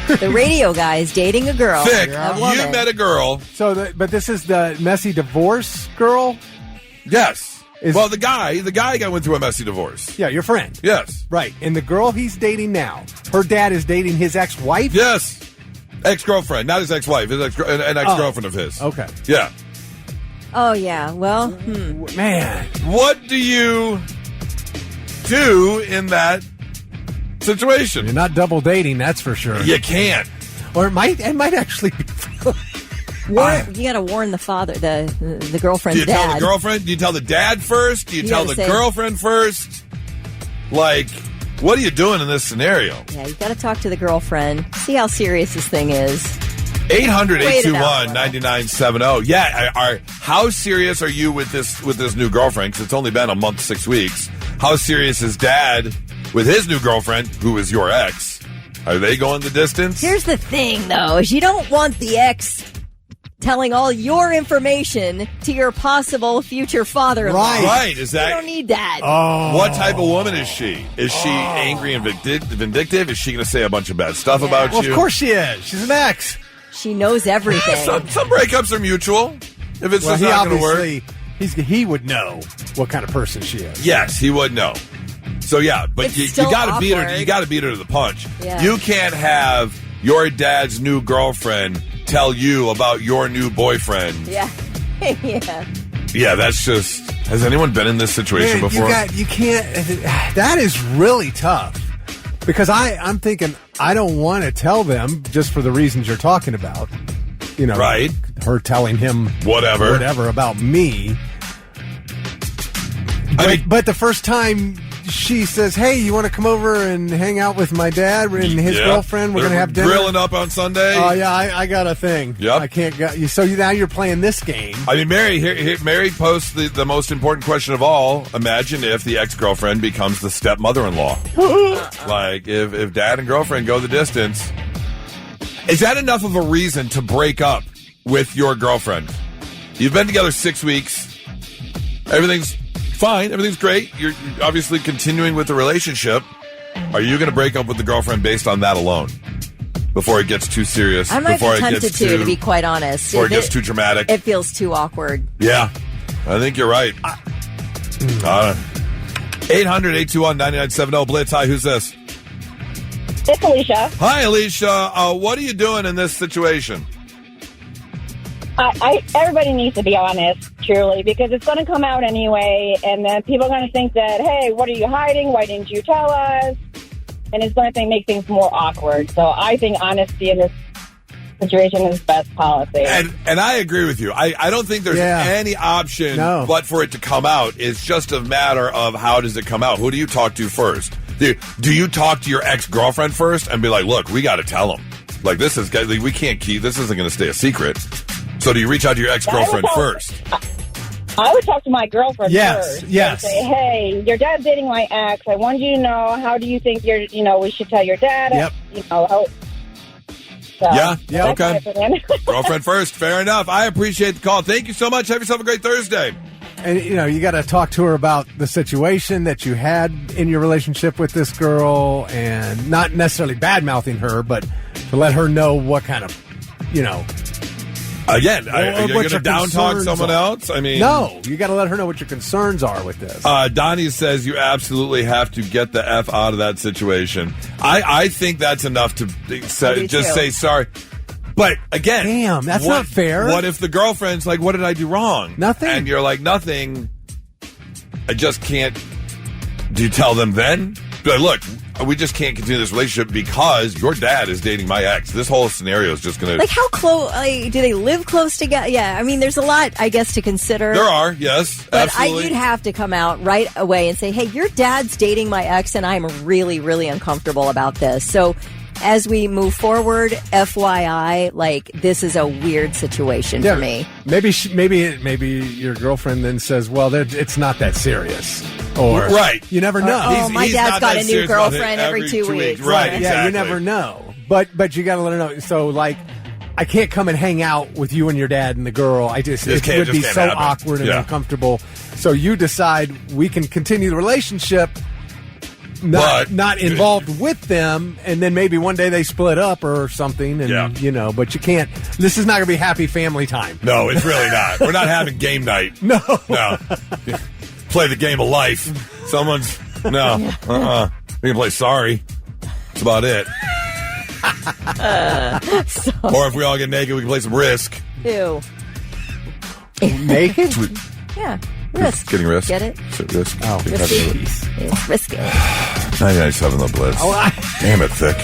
The radio guy is dating a girl. Vic, a you woman. met a girl. So, but this is the messy divorce girl? Yes. Well, the guy went through a messy divorce. Yeah, your friend. Yes. Right. And the girl he's dating now, her dad is dating his ex-wife? Yes. Ex-girlfriend, not his ex-wife, an ex-girlfriend of his. Okay. Yeah. Oh, yeah. Well, man. What do you do in that situation? You're not double dating, that's for sure. You can't. Or it might actually be. you got to warn the father, the girlfriend's Do you dad. tell the girlfriend? Do you tell the dad first? Do you tell the girlfriend first? Like, what are you doing in this scenario? Yeah, you got to talk to the girlfriend. See how serious this thing is. 800-821-9970. Yeah, how serious are you with this new girlfriend? Because it's only been a month, 6 weeks. How serious is Dad with his new girlfriend, who is your ex? Are they going the distance? Here's the thing, though, is you don't want the ex telling all your information to your possible future father-in-law. Right. Is that? You don't need that. Oh. What type of woman is she? Is she angry and vindictive? Is she going to say a bunch of bad stuff about you? Of course she is. She's an ex. She knows everything. Some breakups are mutual. If it's just not going to work. He would know what kind of person she is. Yes, he would know. So yeah, but you got to beat her. You got to beat her to the punch. Yeah. You can't have your dad's new girlfriend tell you about your new boyfriend. Yeah. Yeah. Yeah, that's just. Has anyone been in this situation before? You can't. That is really tough. Because I'm thinking, I don't want to tell them just for the reasons you're talking about. You know, right? Her telling him whatever about me. But the first time she says, "Hey, you want to come over and hang out with my dad and his girlfriend? We're going to have dinner." Grilling up on Sunday. Oh yeah, I got a thing. Yep. I can't go. So now you're playing this game. I mean, Mary posts the most important question of all. Imagine if the ex-girlfriend becomes the stepmother-in-law. Like, if dad and girlfriend go the distance, is that enough of a reason to break up with your girlfriend? You've been together 6 weeks. Everything's fine. Everything's great. You're obviously continuing with the relationship. Are you going to break up with the girlfriend based on that alone? Before it gets too serious? I might before be tempted to be quite honest. Or it gets too dramatic? It feels too awkward. Yeah. I think you're right. 800-821-9970. Blitz, hi, who's this? It's Alicia. Hi, Alicia. What are you doing in this situation? Everybody needs to be honest, truly, because it's going to come out anyway, and then people are going to think that, hey, what are you hiding? Why didn't you tell us? And it's going to make things more awkward. So I think honesty in this situation is best policy. And I agree with you. I don't think there's any option but for it to come out. It's just a matter of how does it come out. Who do you talk to first? Do you talk to your ex-girlfriend first and be like, look, we got to tell them. Like, we can't keep, this isn't going to stay a secret. So do you reach out to your ex-girlfriend first? I would talk to my girlfriend first. Yes. And say, hey, your dad's dating my ex. I want you to know, how do you think we should tell your dad? Yep. Yeah, okay. Girlfriend first. Fair enough. I appreciate the call. Thank you so much. Have yourself a great Thursday. And, you got to talk to her about the situation that you had in your relationship with this girl and not necessarily bad-mouthing her, but to let her know what kind of, Again, are you going to down-talk someone else? I mean... No, you got to let her know what your concerns are with this. Donnie says you absolutely have to get the F out of that situation. I think that's enough to say sorry. But again... Damn, that's not fair. What if the girlfriend's like, what did I do wrong? Nothing. And you're like, nothing. I just can't... Do you tell them then? Be like, look... We just can't continue this relationship because your dad is dating my ex. This whole scenario is just going to... Like, how close... do they live close together? Yeah, I mean, there's a lot, I guess, to consider. There are, yes, but absolutely. You'd have to come out right away and say, hey, your dad's dating my ex, and I'm really, really uncomfortable about this. So as we move forward, FYI, this is a weird situation for me. Maybe your girlfriend then says, well, it's not that serious. Or right. You never know. Oh, my dad's got a new girlfriend every 2 weeks. Right, Yeah, exactly. you never know. But you got to let her know. So, like, I can't come and hang out with you and your dad and the girl. It would be so happen. awkward and uncomfortable. So you decide we can continue the relationship, not involved with them, and then maybe one day they split up or something. And but you can't. This is not going to be happy family time. No, it's really not. We're not having game night. No. Play the game of life. Someone's we can play Sorry. That's about it. Or if we all get naked, we can play some Risk. Ew. Naked? Yeah. Risk. Getting Risk. Get it? Risk. Oh, risky. It's risky. 99.7 The Blitz. Damn it, Thick.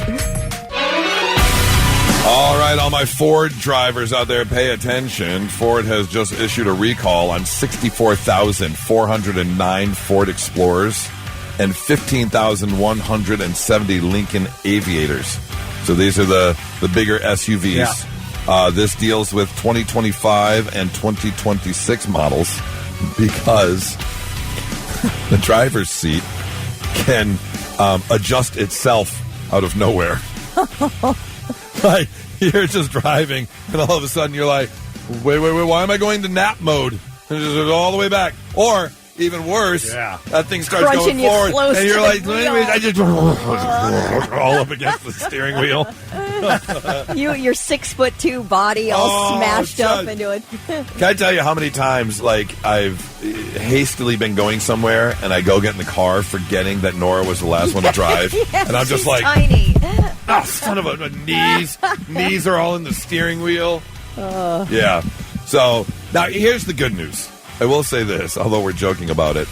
All right, all my Ford drivers out there, pay attention. Ford has just issued a recall on 64,409 Ford Explorers and 15,170 Lincoln Aviators. So these are the bigger SUVs. Yeah. This deals with 2025 and 2026 models because the driver's seat can adjust itself out of nowhere. Like, you're just driving, and all of a sudden you're like, wait, why am I going to nap mode? And just go all the way back. Or, even worse, that thing starts crunching going forward, and you're like, I just all up against the steering wheel. Your 6'2" body all smashed up into it. Can I tell you how many times, like, I've hastily been going somewhere, and I go get in the car forgetting that Nora was the last one to drive, and I'm just like, tiny. Oh, son of a knees are all in the steering wheel. Yeah. So, now here's the good news. I will say this, although we're joking about it.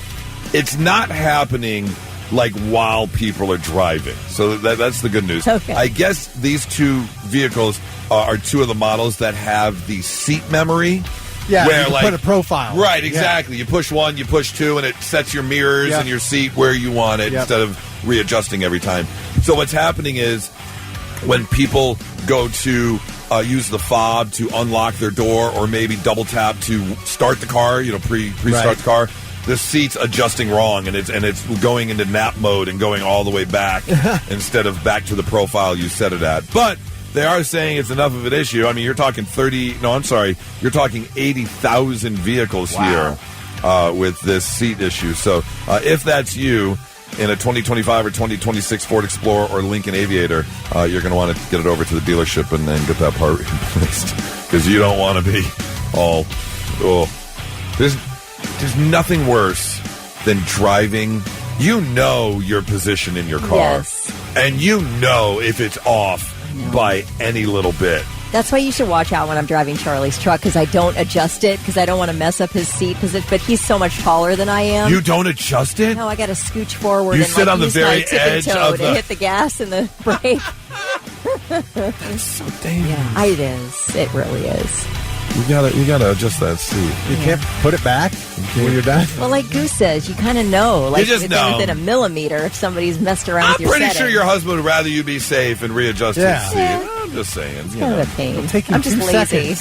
It's not happening, like, while people are driving. So that's the good news. Okay. I guess these two vehicles are two of the models that have the seat memory. Yeah, where, you like, put a profile. Right, exactly. Yeah. You push one, you push two, and it sets your mirrors and your seat where you want it instead of readjusting every time. So what's happening is when people go to use the fob to unlock their door or maybe double tap to start the car, pre-start the car, the seat's adjusting wrong and it's going into nap mode and going all the way back instead of back to the profile you set it at. But they are saying it's enough of an issue. I mean, you're talking 80,000 vehicles here with this seat issue. So if that's you in a 2025 or 2026 Ford Explorer or Lincoln Aviator, you're going to want to get it over to the dealership and then get that part replaced because you don't want to be all, There's nothing worse than driving. You know your position in your car. Yes. And you know if it's off by any little bit. That's why you should watch out when I'm driving Charlie's truck because I don't adjust it because I don't want to mess up his seat. But he's so much taller than I am. You don't adjust it? No, I got to scooch forward. You and sit on the use very my tipping edge toe of to the... hit the gas and the brake. That's so dangerous. Yeah, it is. It really is. You gotta adjust that seat. You can't put it back when you're done. Well, like Goose says, you kind of know, like just know. within a millimeter, if somebody's messed around with your I'm pretty setting. sure your husband would rather you be safe and readjust his seat. Yeah. I'm just saying. It's kind of a pain. I'm just lazy.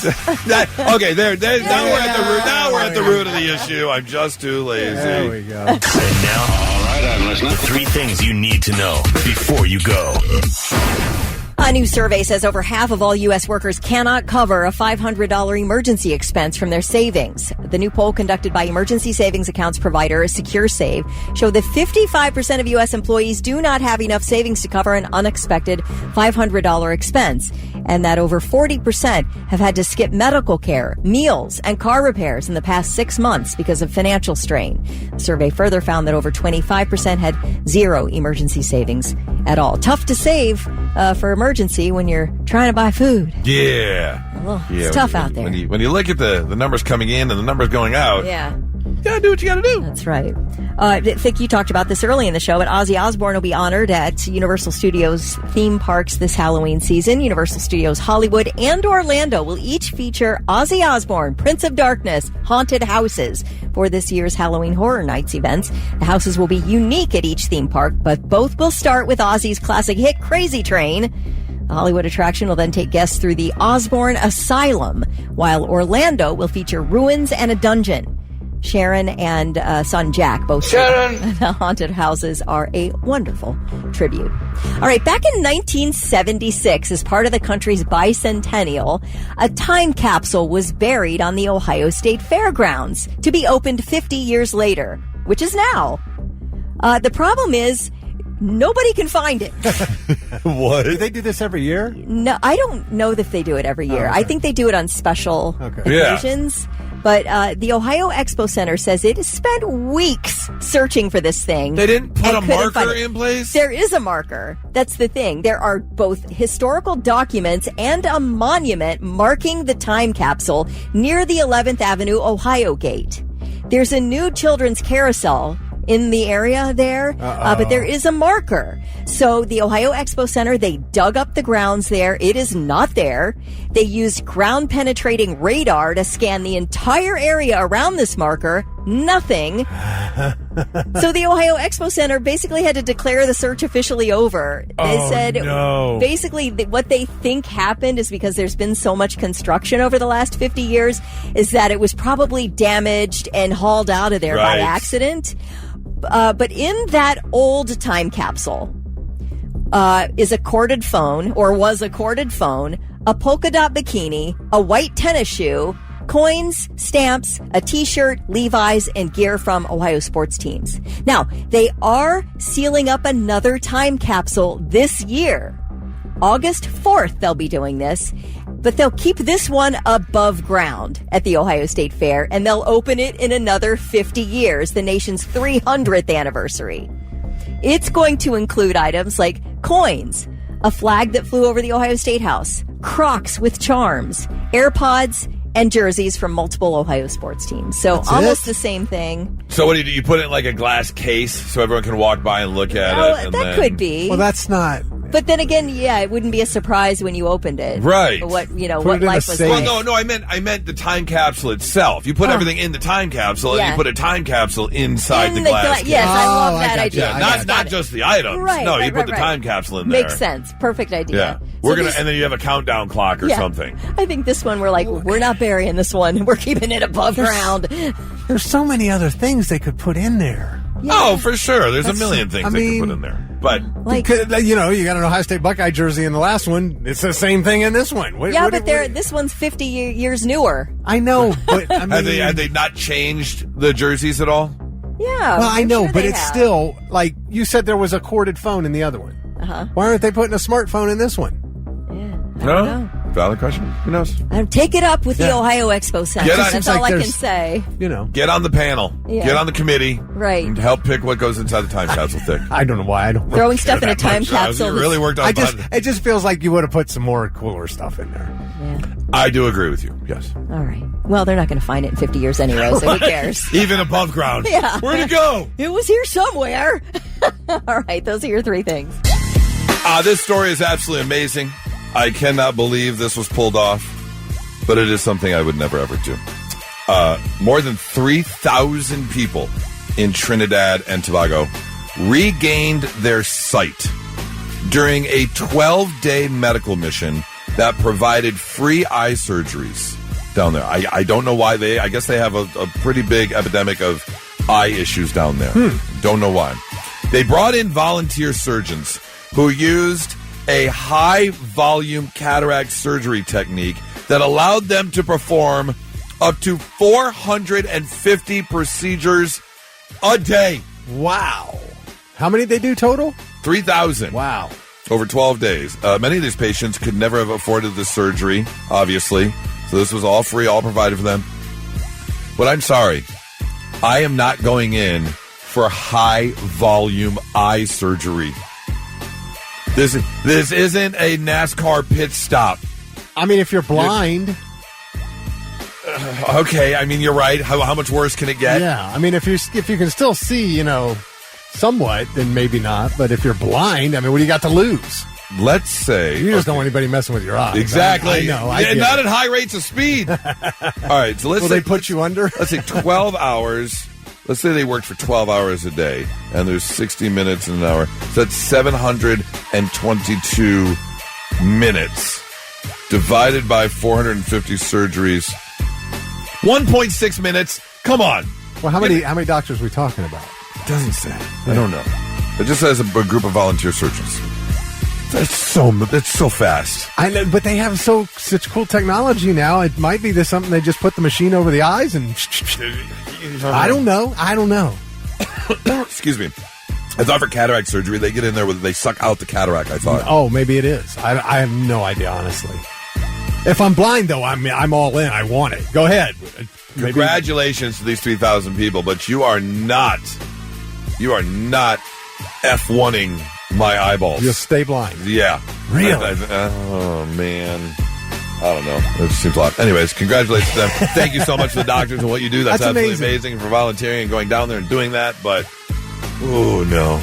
Okay, there. Now we're at the root. Now we're at the root of the issue. I'm just too lazy. There we go. And now, all right, I'm listening. The 3 things you need to know before you go. A new survey says over half of all U.S. workers cannot cover a $500 emergency expense from their savings. The new poll conducted by emergency savings accounts provider SecureSave showed that 55% of U.S. employees do not have enough savings to cover an unexpected $500 expense, and that over 40% have had to skip medical care, meals, and car repairs in the past 6 months because of financial strain. The survey further found that over 25% had zero emergency savings at all. Tough to save for emergency when you're trying to buy food. Yeah. Well, it's tough out there. When you look at the numbers coming in and the numbers going out, Yeah. you gotta do what you gotta do. That's right. Vic, you talked about this early in the show, but Ozzy Osbourne will be honored at Universal Studios theme parks this Halloween season. Universal Studios Hollywood and Orlando will each feature Ozzy Osbourne, Prince of Darkness, haunted houses for this year's Halloween Horror Nights events. The houses will be unique at each theme park, but both will start with Ozzy's classic hit Crazy Train. The Hollywood attraction will then take guests through the Osbourne Asylum, while Orlando will feature ruins and a dungeon. Sharon and son Jack, both Sharon! The haunted houses are a wonderful tribute. All right, back in 1976, as part of the country's bicentennial, a time capsule was buried on the Ohio State Fairgrounds to be opened 50 years later, which is now. The problem is, nobody can find it. What? Do they do this every year? No, I don't know if they do it every year. Oh, okay. I think they do it on special occasions. But the Ohio Expo Center says it has spent weeks searching for this thing. They didn't put a couldn't marker find it. in place? There is a marker. That's the thing. There are both historical documents and a monument marking the time capsule near the 11th Avenue Ohio Gate. There's a new children's carousel in the area there, but there is a marker. So the Ohio Expo Center, they dug up the grounds there. It is not there. They used ground-penetrating radar to scan the entire area around this marker. Nothing. So the Ohio Expo Center basically had to declare the search officially over. They said basically what they think happened is because there's been so much construction over the last 50 years is that it was probably damaged and hauled out of there by accident. But in that old time capsule is a corded phone, or was a corded phone, a polka dot bikini, a white tennis shoe, coins, stamps, a t-shirt, Levi's, and gear from Ohio sports teams. Now, they are sealing up another time capsule this year. August 4th, they'll be doing this. But they'll keep this one above ground at the Ohio State Fair, and they'll open it in another 50 years, the nation's 300th anniversary. It's going to include items like coins, a flag that flew over the Ohio State House, Crocs with charms, AirPods, and jerseys from multiple Ohio sports teams. So That's almost it? the same thing. So what do you do? You put it in like a glass case so everyone can walk by and look at it? And That could be. Well, that's not. But then again, yeah, it wouldn't be a surprise when you opened it. Right. What, Put what it in a life was safe. like. Well, no, I meant the time capsule itself. You put everything in the time capsule, and Yeah. you put a time capsule inside In the the glass. gla- yes, I love that got idea. you. Yeah, not just the items. Right, no, you right, put the right, time right. capsule in there. Makes sense. Perfect idea. Yeah. So And then you have a countdown clock or Yeah. something. I think this one we're like, we're not burying this one. We're keeping it above ground. There's so many other things they could put in there. Oh, for sure. There's That's- a million things I they mean- can put in there. But Like, you got an Ohio State Buckeye jersey in the last one. It's the same thing in this one. this one's 50 years newer. I know, but I mean, have they not changed the jerseys at all? Yeah. well, I I'm know, sure but they it's have. still like you said. There was a corded phone in the other one. Uh-huh. Why aren't they putting a smartphone in this one? I don't know. Valid question. Who knows? Take it up with the Yeah. Ohio Expo Center. Get on- That's Seems all like I can there's- say. Get on the panel. Yeah. Get on the committee. Right. And help pick what goes inside the time capsule thick. I don't know why. I don't Throwing care stuff in a that time much. capsule. It really worked out. It just feels like you would have put some more cooler stuff in there. I do agree with you. Yes. All right. Well, they're not going to find it in 50 years anyway, so who cares? Even above ground. Yeah. Where'd it go? It was here somewhere. All right. Those are your three things. This story is absolutely amazing. I cannot believe this was pulled off, but it is something I would never, ever do. More than 3,000 people in Trinidad and Tobago regained their sight during a 12-day medical mission that provided free eye surgeries down there. I don't know why I guess they have a pretty big epidemic of eye issues down there. Don't know why. They brought in volunteer surgeons who used a high-volume cataract surgery technique that allowed them to perform up to 450 procedures a day. Wow. How many did they do total? 3,000. Wow. Over 12 days. Many of these patients could never have afforded the surgery, obviously. So this was all free, all provided for them. But I'm sorry. I am not going in for high-volume eye surgery. This isn't a NASCAR pit stop. I mean, if you're blind. Okay, I mean, you're right. How much worse can it get? Yeah. I mean, if you can still see, somewhat, then maybe not. But if you're blind, I mean, what do you got to lose? Let's say you just don't want anybody messing with your eyes. Exactly. I know. And not at high rates of speed. All right, so Will they put you under? Let's say 12 hours. Let's say they worked for 12 hours a day, and there's 60 minutes in an hour. So that's 722 minutes divided by 450 surgeries. 1.6 minutes. Come on. Well, how many doctors are we talking about? It doesn't say. I don't know. It just says a group of volunteer surgeons. It's so fast. I know, but they have such cool technology now. It might be this something they just put the machine over the eyes and. I don't know. Excuse me. I thought for cataract surgery they get in there they suck out the cataract. I thought. Oh, maybe it is. I have no idea, honestly. If I'm blind though, I'm all in. I want it. Go ahead. Congratulations to these 3,000 people, but you are not F1ing my eyeballs. You'll stay blind. Yeah. Really? Oh, man. I don't know. It just seems a lot. Anyways, congratulations to them. Thank you so much to the doctors and what you do. That's absolutely amazing for volunteering and going down there and doing that, but, oh, no.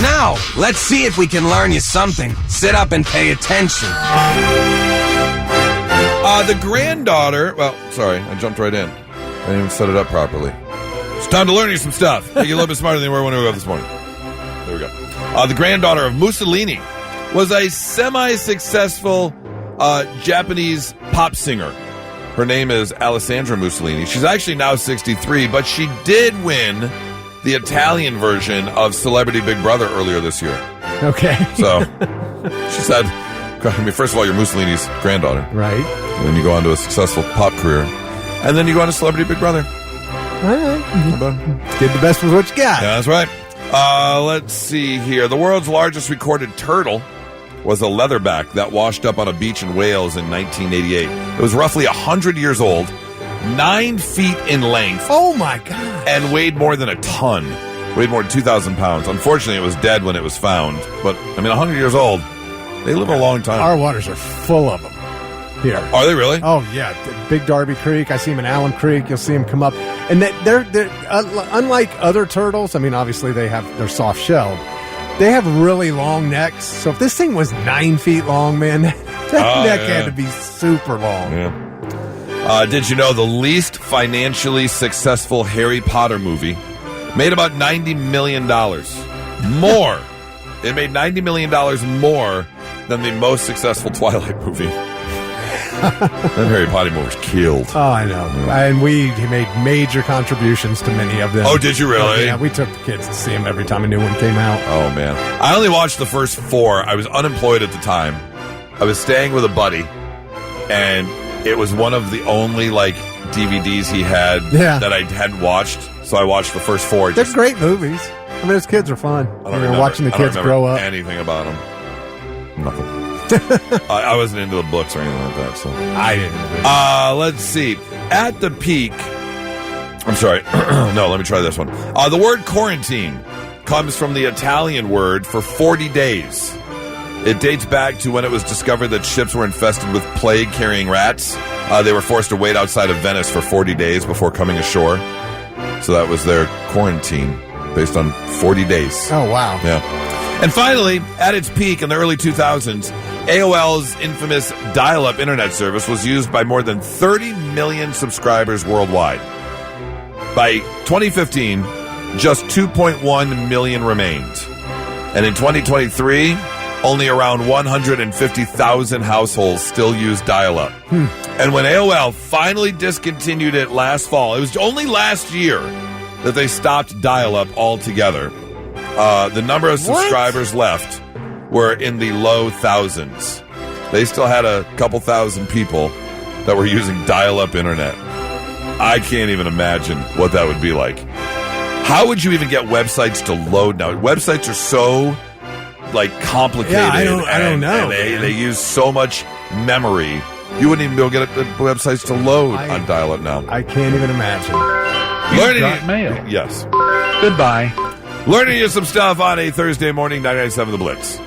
Now, let's see if we can learn you something. Sit up and pay attention. The granddaughter, sorry, I jumped right in. I didn't even set it up properly. It's time to learn you some stuff. Make you a little bit smarter than you were when we woke up this morning. There we go. The granddaughter of Mussolini was a semi-successful Japanese pop singer. Her name is Alessandra Mussolini. She's actually now 63, but she did win the Italian version of Celebrity Big Brother earlier this year. Okay. So she said, first of all, you're Mussolini's granddaughter. Right. And then you go on to a successful pop career. And then you go on to Celebrity Big Brother. All right. Get the best with what you got. Yeah, that's right. Let's see here. The world's largest recorded turtle was a leatherback that washed up on a beach in Wales in 1988. It was roughly 100 years old, 9 feet in length. Oh, my God. And weighed more than a ton. Weighed more than 2,000 pounds. Unfortunately, it was dead when it was found. But, 100 years old, they live a long time. Our waters are full of them here. Are they really? Oh, yeah. Big Darby Creek. I see them in Allen Creek. You'll see them come up. And they're unlike other turtles, obviously they're soft-shelled. They have really long necks. So if this thing was 9 feet long, man, that neck had to be super long. Yeah. Did you know the least financially successful Harry Potter movie made about $90 million more? It made $90 million more than the most successful Twilight movie. That Harry Potter movie was killed. Oh, I know. And we made major contributions to many of them. Oh, did you really? Yeah, we took the kids to see them every time a new one came out. Oh, man. I only watched the first 4. I was unemployed at the time. I was staying with a buddy, and it was one of the only, DVDs he had that I hadn't watched, so I watched the first 4. They're great movies. Those kids are fun. Watching the kids grow up. Anything about them. Nothing. I wasn't into the books or anything like that, so I didn't. Let's see. At the peak, I'm sorry. No, let me try this one. The word quarantine comes from the Italian word for 40 days. It dates back to when it was discovered that ships were infested with plague-carrying rats. They were forced to wait outside of Venice for 40 days before coming ashore. So that was their quarantine, based on 40 days. Oh, wow. Yeah. And finally, at its peak in the early 2000s, AOL's infamous dial-up internet service was used by more than 30 million subscribers worldwide. By 2015, just 2.1 million remained. And in 2023, only around 150,000 households still use dial-up. And when AOL finally discontinued it last fall, it was only last year that they stopped dial-up altogether. The number of subscribers left were in the low thousands. They still had a couple thousand people that were using dial-up internet. I can't even imagine what that would be like. How would you even get websites to load now? Websites are so complicated. Yeah, I don't know. And they use so much memory. You wouldn't even be able to get websites to load on dial-up now. I can't even imagine. Learning got mail. Yes. Goodbye. Learning you some stuff on a Thursday morning, 99.7 The Blitz.